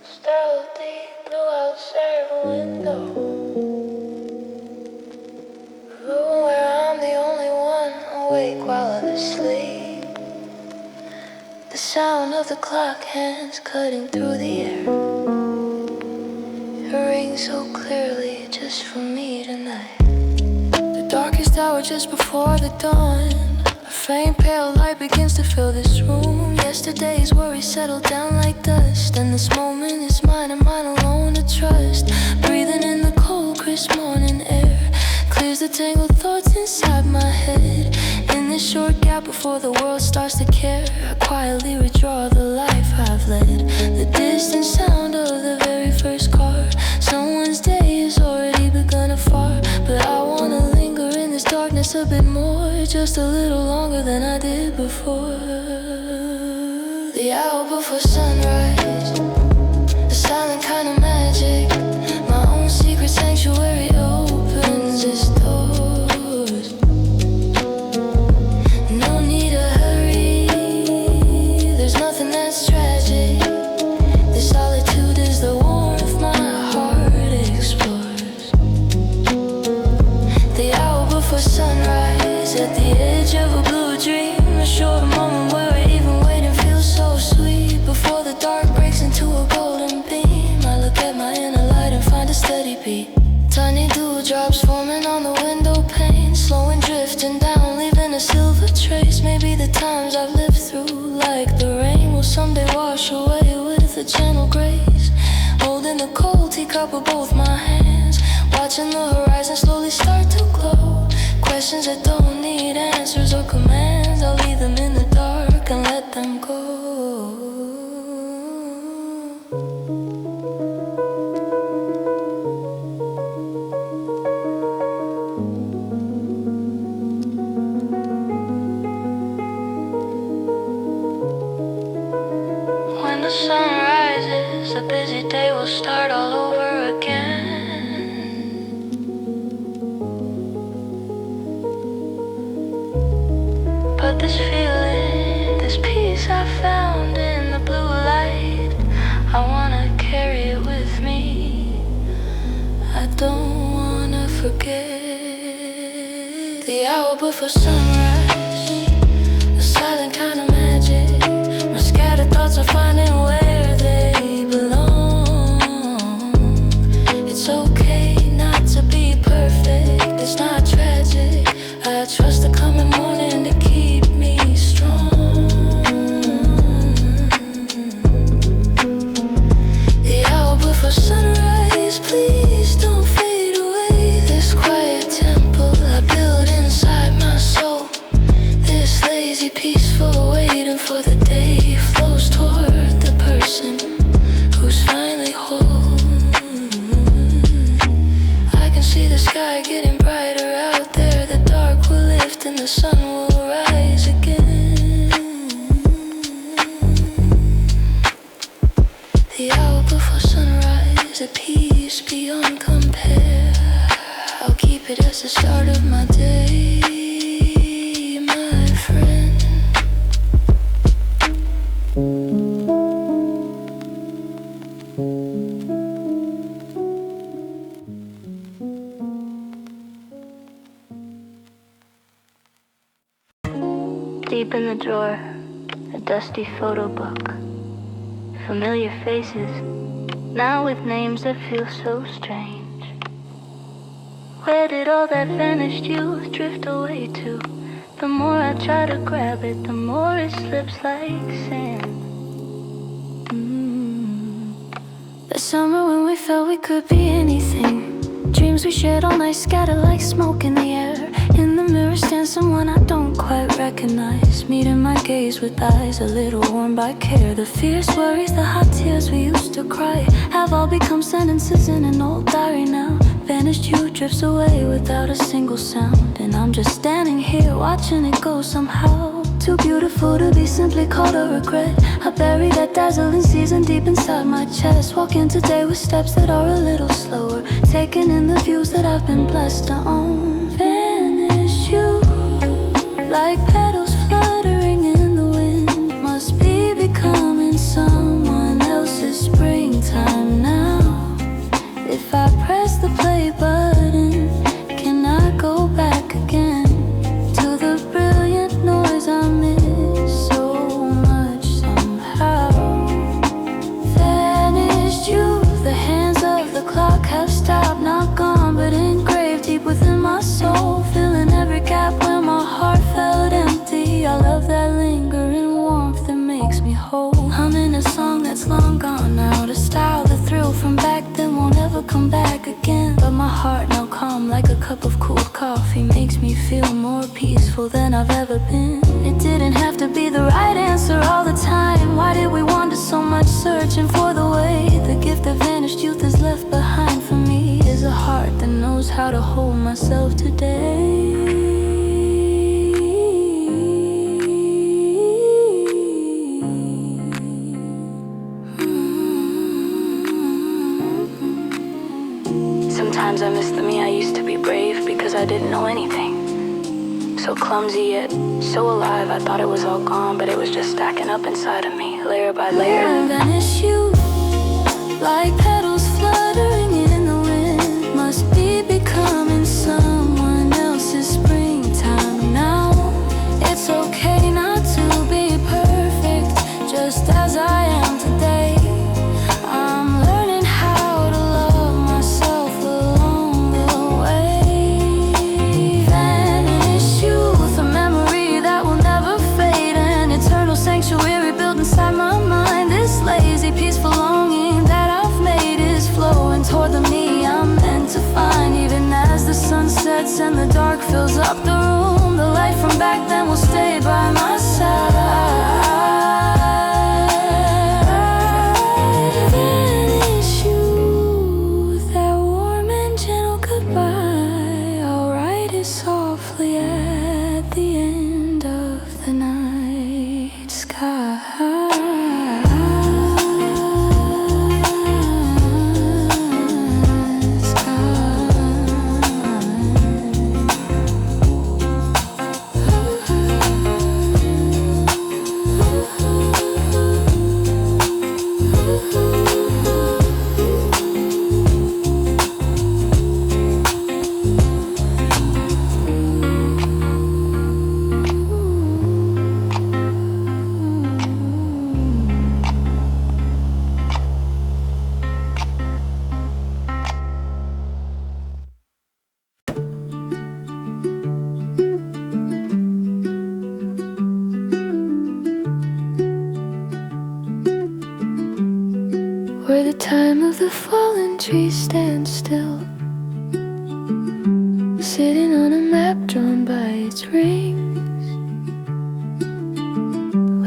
Stealthy blew outside the window, room where I'm the only one awake while others sleep. The sound of the clock hands cutting through the air, it rings so clearly just for me tonight. The darkest hour just before the dawn, a faint pale light begins to fill this room. Yesterday's worries settle down like dust, and this moment is mine and mine alone to trust. Breathing in the cold crisp morning air clears the tangled thoughts inside my head. In this short gap before the world starts to care, I quietly withdraw the life I've led. The distant sound of the very first car, someone's day has already begun afar, but I wanna linger in this darkness a bit more, just a little longer than I did before. The hour before sunrise, a silent kind of magic. My own secret sanctuary opens its doors. No need to hurry, there's nothing that's tragic. This solitude is the warmth my heart explores. The hour before sunrise, at the edge of a blue dream, a short moment where even waiting feels so sweet. Before the dark breaks into a golden beam, I look at my inner light and find a steady beat. Tiny dewdrops forming on the window pane, slowing, drifting down, leaving a silver trace. Maybe the times I've lived through, like the rain, will someday wash away with a gentle grace. Holding the cold teacup with both my hands, watching the horizon slowly start to glow. Questions that don't need answers or commands, I'll leave them in the dark and let them go. When the sun rises, the This feeling, this peace I found in the blue light, I wanna carry it with me. I don't wanna forget the hour before sunrise, the silent kind of magic. My scattered thoughts are finding where they belong. It's okay not to be perfect, it's not tragic. I trust the coming morning to keep me strong. The hour before sunrise, please don't fade away. This quiet temple I built inside my soul, this lazy peaceful waiting for the day flows toward the person who's finally whole. I can see the sky getting brighter out there, the dark will lift and the sun will rise again. The hour before sunrise, a peace beyond compare. I'll keep it as the start of my day, my friend. Deep in the drawer, a dusty photo book, familiar faces, now with names that feel so strange. Where did all that vanished youth drift away to? The more I try to grab it, the more it slips like sand. The summer when we felt we could be anything, dreams we shared all night scattered like smoke in the air. In the mirror stands someone I don't quite recognize, meeting my gaze with eyes a little warmed by care. The fierce worries, the hot tears we used to cry have all become sentences in an old diary now. Vanished you drifts away without a single sound, and I'm just standing here watching it go somehow. Too beautiful to be simply called a regret. I bury that dazzling season deep inside my chest. Walking today with steps that are a little slower, taking in the views that I've been blessed to own. Vanish you like petals fluttering in the wind, must be becoming someone else's springtime now. If I press the play button, can I go back again to the brilliant noise I miss so much somehow? Vanished you, the hands of the clock have stopped, not gone but engraved deep within my soul, filling every gap where my heart felt empty. I love that lingering warmth that makes me whole. I'm in a song that's long gone now, the style, the thrill from back then won't ever come back again. But my heart now calm like a cup of cold coffee, makes me feel more peaceful than I've ever been. It didn't have to be the right answer all the time. Why did we wander so much searching for the way? The gift that vanished youth is left behind for me is a heart that knows how to hold myself today. Sometimes I miss the me I used to be, brave because I didn't know anything. So clumsy yet so alive, I thought it was all gone, but it was just stacking up inside of me, layer by layer. Vanish you like petals fluttering in the wind, must be becoming someone else's springtime now. It's okay not to be perfect, just as I am today. I'm learning how to love myself along the way. Vanish youth, a memory that will never fade, an eternal sanctuary built inside my mind. This lazy, peaceful longing that I've made is flowing toward the me I'm meant to find. Even as the sun sets and the dark fills up the room, the light from back then will stay by my side. Vanish you, that warm and gentle goodbye, I'll write it softly at the end of the night sky. time of the fallen trees stand still, sitting on a map drawn by its rings,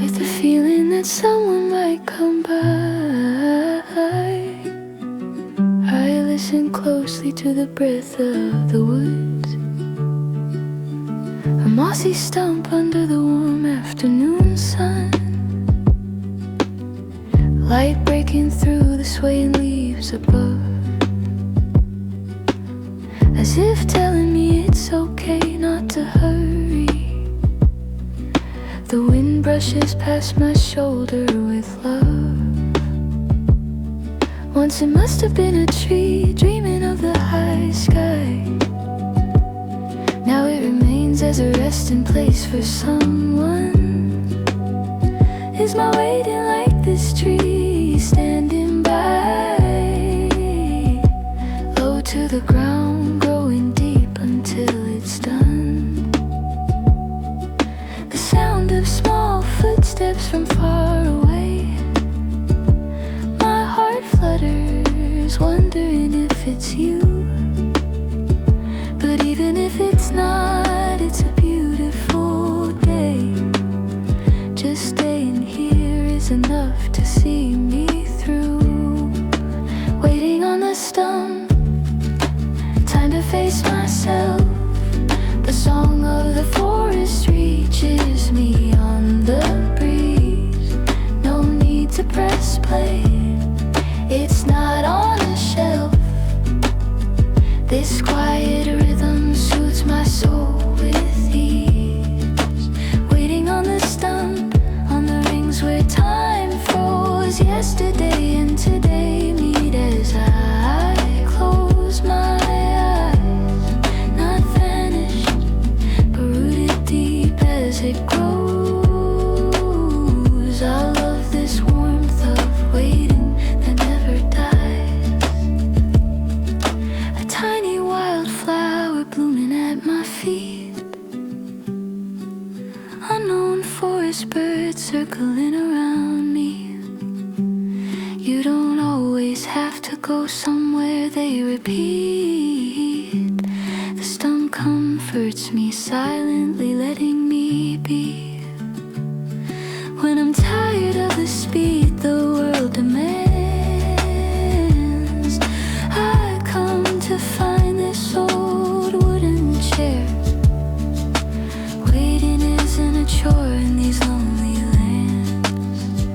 with the feeling that someone might come by. I listen closely to the breath of the woods, a mossy stump under the warm afternoon sun, light breaking through the swaying leaves above, as if telling me it's okay not to hurry. The wind brushes past my shoulder with love. Once it must have been a tree dreaming of the high sky. Now it remains as a resting place for someone. Is my waiting like this tree standing by, low to the ground, growing deep until it's done. The sound of small footsteps from far away, my heart flutters, wondering if it's you. But even if it's not, it's a beautiful day. Just staying here is enough to see me through. Waiting on the stump, time to face myself. The song of the forest reaches me on the breeze. No need to press play, it's not on a shelf. This quiet rhythm soothes my soul with ease. Waiting on the stump, on the rings where time froze. Yesterday and today meet as I close my eyes. Not vanished, but rooted deep as it grows. I love this warmth of waiting that never dies. A tiny wildflower blooming at my feet, unknown forest birds circling around me. You don't always have to go somewhere, they repeat. The stump comforts me silently, letting me be. When I'm tired of the speed the world demands, I come to find this old wooden chair. Waiting isn't a chore in these lonely lands,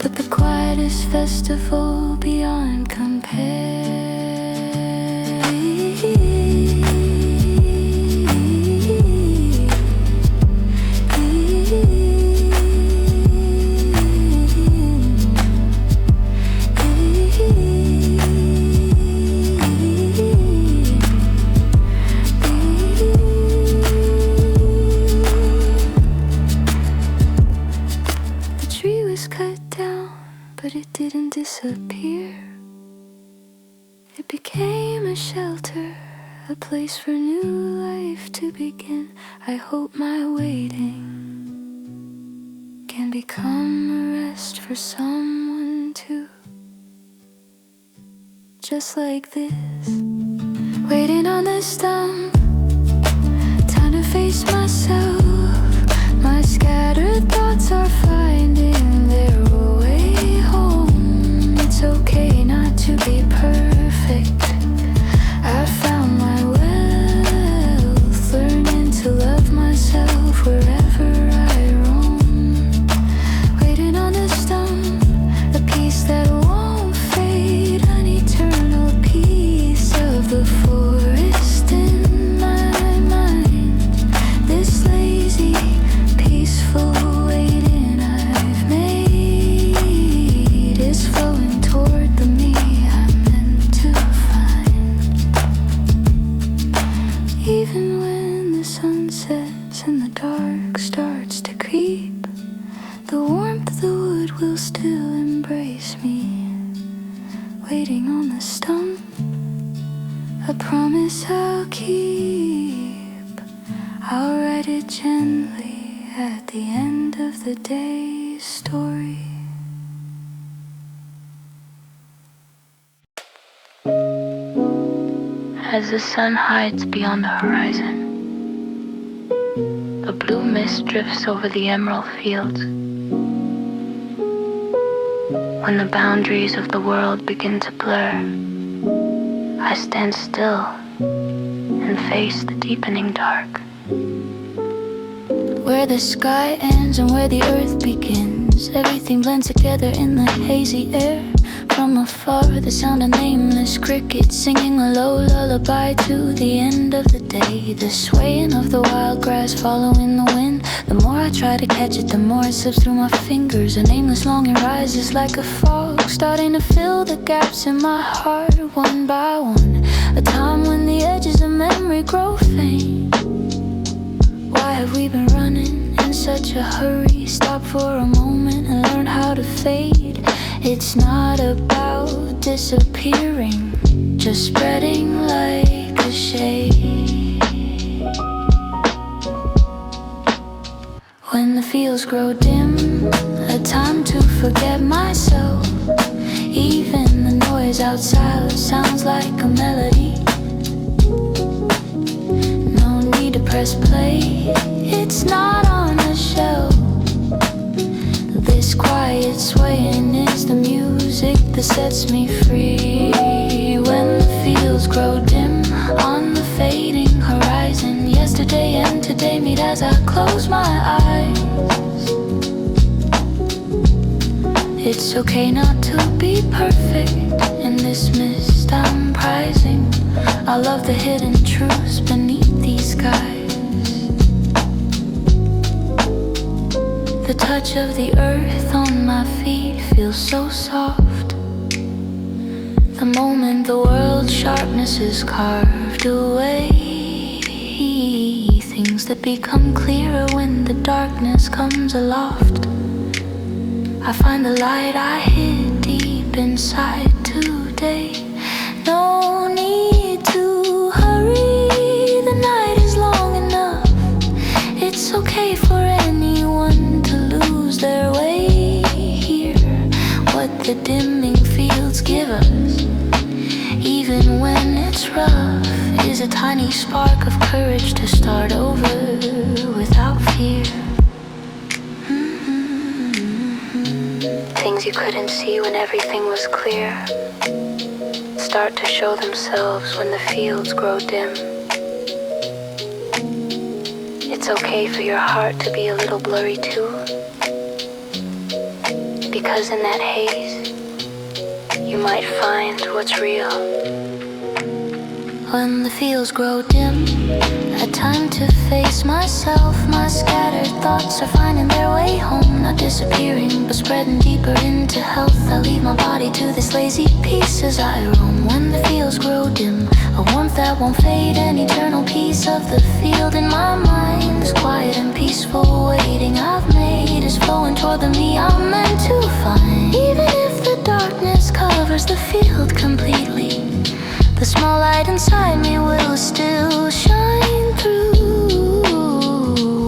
but the quietest festival beyond compare. The tree was cut down, but it didn't disappear. It became a shelter, a place for new life to begin. I hope my waiting can become a rest for someone too. Just like this, waiting on the stump, time to face myself. My scattered thoughts are finding their way home. It's okay not to be perfect. I found my wealth, learning to love myself wherever I roam. Waiting on the stump, a peace that won't fade, an eternal piece of the forest in my mind. This lazy, peaceful waiting I've made is flowing toward the me I'm meant to find. Even when the sun sets and the dark starts to creep, the warmth of the wood will still embrace me. Waiting on the stump, a promise I'll keep. I'll write it gently at the end of the day's story. as the sun hides beyond the horizon. A blue mist drifts over the emerald fields. When the boundaries of the world begin to blur, I stand still and face the deepening dark. Where the sky ends and where the earth begins, everything blends together in the hazy air. From afar, the sound of nameless crickets singing a low lullaby to the end of the day. The swaying of the wild grass following the wind. The more I try to catch it, the more it slips through my fingers. A nameless longing rises like a fog, starting to fill the gaps in my heart one by one. A time when the edges of memory grow faint. Why have we been running in such a hurry? Stop for a moment and learn how to fade. It's not about disappearing, just spreading like a shade. When the fields grow dim, a time to forget myself. Even the noise outside sounds like a melody. No need to press play, it's not on a shelf. This quiet swaying is the music that sets me free. When the fields grow dim on the fading horizon, yesterday and today meet as I close my eyes. It's okay not to be perfect in this mist I'm prizing. I love the hidden truths beneath these skies. The touch of the earth on my feet feels so soft. The moment the world's sharpness is carved away. Things that become clearer when the darkness comes aloft. I find the light I hid deep inside today. No need to hurry, the night is long enough. It's okay for anyone to lose their way here. What the dimming fields give us, even when it's rough, is a tiny spark of courage to start over without fear. Things you couldn't see when everything was clear start to show themselves when the fields grow dim. It's okay for your heart to be a little blurry too, because in that haze you might find what's real. When the fields grow dim, a time to face myself. My scattered thoughts are finding their way home, not disappearing but spreading deeper into health. I leave my body to this lazy peace as I roam. When the fields grow dim, a warmth that won't fade, an eternal piece of the field in my mind. This quiet and peaceful waiting I've made is flowing toward the me I'm meant to find. Even if the darkness covers the field completely, the small light inside me will still shine through.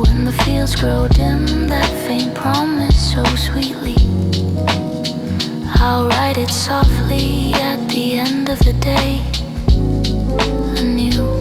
When the fields grow dim, that faint promise so sweetly, I'll write it softly at the end of the day, anew.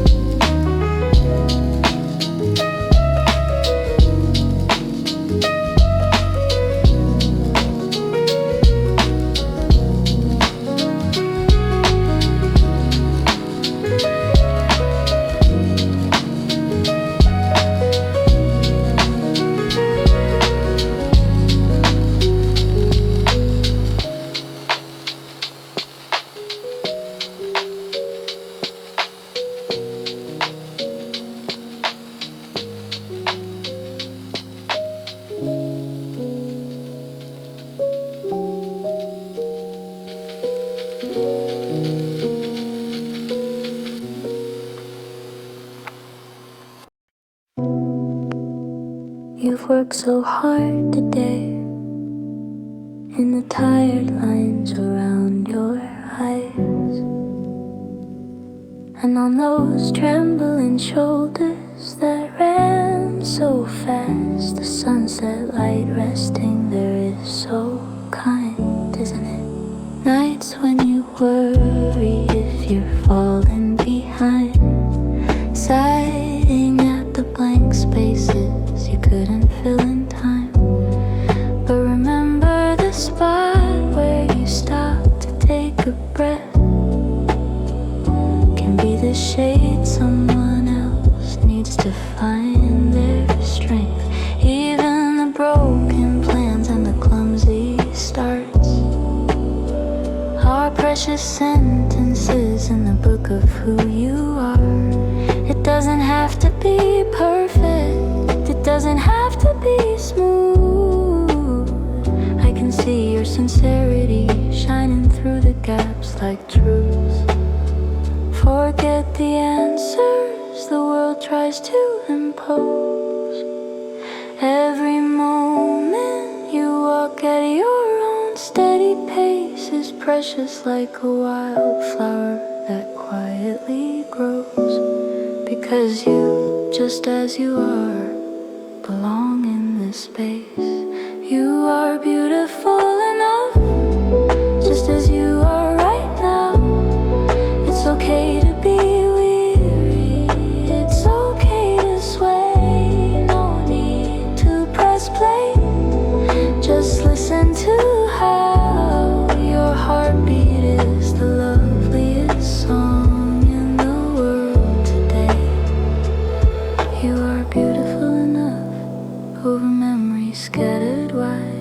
You've worked so hard today, and the tired lines around your eyes, and on those trembling shoulders that ran so fast, the sunset light resting there is so kind, isn't it? Nights when you worry if you're falling behind, spaces you couldn't fill in time. But remember the spot where you stopped to take a breath can be the shade someone else needs to find their strength. Even the broken plans and the clumsy starts are precious sentences in the book of who you are. It doesn't have to be perfect, it doesn't have to be smooth. I can see your sincerity shining through the gaps like truth. Forget the answers the world tries to impose. Every moment you walk at your own steady pace is precious like a wildflower that quietly grows. Because you, just as you are, belong in this space. You are beautiful enough, just as you are right now. It's okay to be weary, it's okay to sway. No need to press play, just listen to how your heartbeat is the loveliest song in the world today. You are beautiful enough, over memories scattered wide.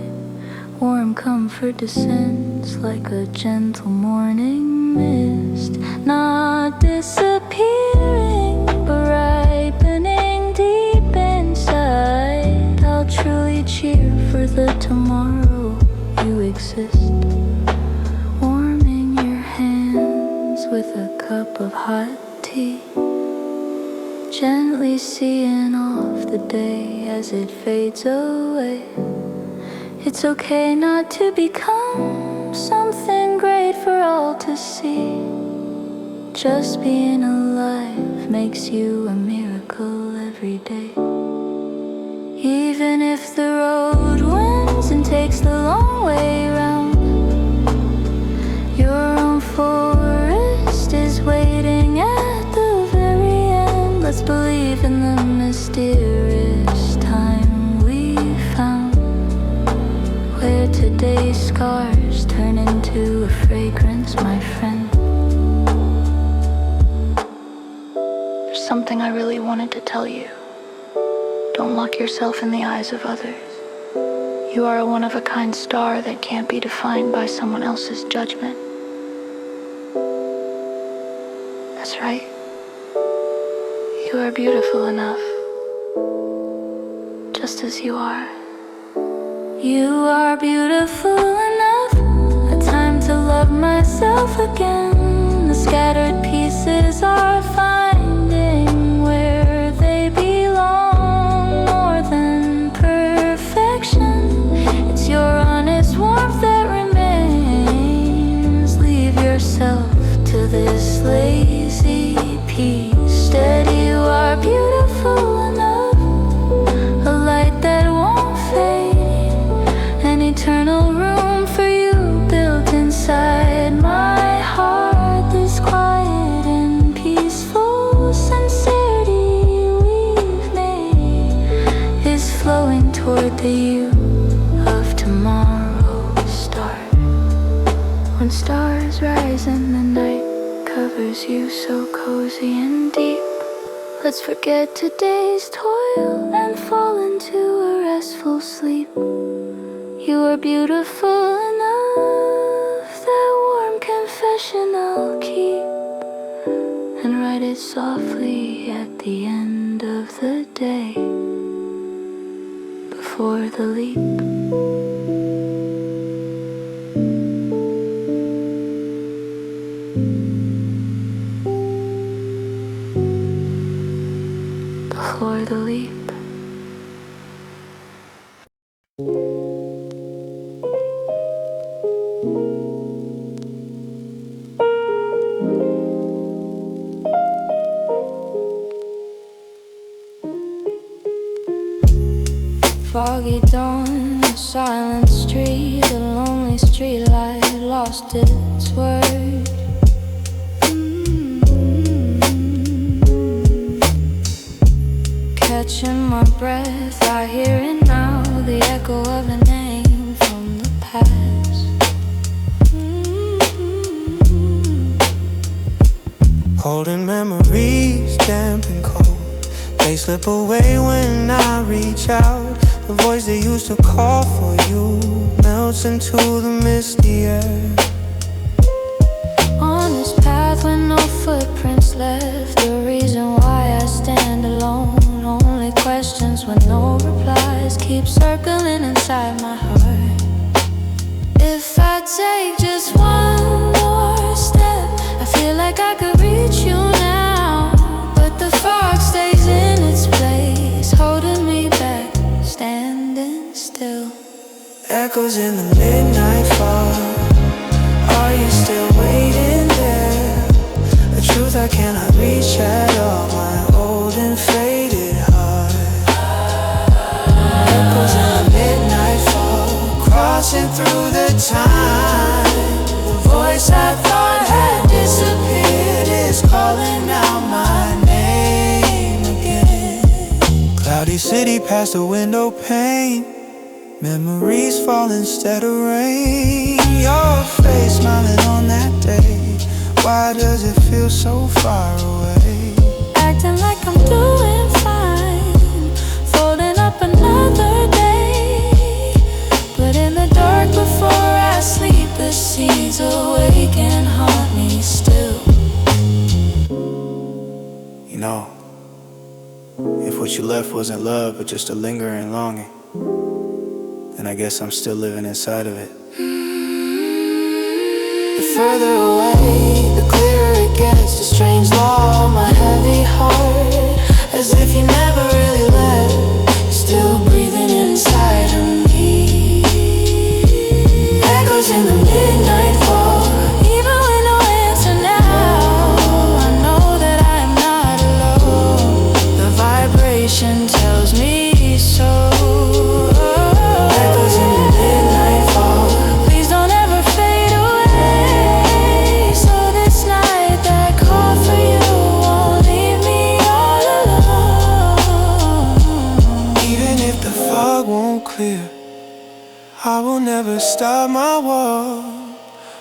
Warm comfort descends like a gentle morning mist, not disappearing but ripening deep inside. I'll truly cheer for the tomorrow you exist, warming your hands with a cup of hot tea, gently seeing off the day as it fades away. It's okay not to become something great for all to see. Just being alive makes you a miracle every day. Even if the road winds and takes the long way round, your own forest is waiting at the very end. Let's believe in the mysterious time we found, where today's scars turn into a fragrance, my friend. There's something I really wanted to tell you. Don't lock yourself in the eyes of others. You are a one-of-a-kind star that can't be defined by someone else's judgment. That's right. You are beautiful enough, just as you are. You are beautiful enough, a time to love myself again. The scattered pieces are finding where they belong. More than perfection, it's your honest warmth that remains. Leave yourself to this lazy peace. Steady, you are beautiful enough, a light that won't fade, an eternal room for you built inside my heart. This quiet and peaceful sincerity we've made is flowing toward the you of tomorrow's start. When stars rise and the night covers you so cozy and deep, let's forget today's toil and fall into a restful sleep. You are beautiful enough, that warm confession I'll keep, and write it softly at the end of the day, before the leap. Before the leap. Foggy dawn, a silent street, a lonely streetlight lost its word. catching my breath. I hear it now, the echo of a name from the past. Holding memories damp and cold, they slip away when I reach out. The voice they used to call for you melts into the misty air. On this path with no footprints left, the reason why I stand alone. Only questions with no replies keep circling inside my heart. If I take just one more step, I feel like I could reach you now. But the fog stays in its place, holding me back, standing still. Echoes in the midnight fog, are you still waiting there? A truth I cannot reach at all, my old and faded heart. Echoes in the midnight fog, crossing through the time. The voice I thought had disappeared is calling out my name again. Cloudy city past the window pane, memories fall instead of rain. Your face smiling on that day, why does it feel so far away? Acting like I'm doing fine, folding up another day. But in the dark before I sleep, the seeds awake and haunt me still. You know, if what you left wasn't love but just a lingering longing, then I guess I'm still living inside of it. The further away, the clearer it gets. The strange law, my heavy heart, as if you never really left, still breathing inside of me. Echoes in the midnight fog, even with no answer now, I know that I am not alone. The vibration tells me so. Echoes in the midnight fog, please don't ever fade away. So this night that call for you won't leave me all alone. Even if the fog won't clear, I will never stop my walk,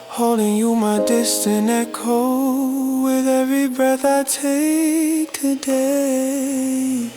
holding you my distant echo with every breath I take today.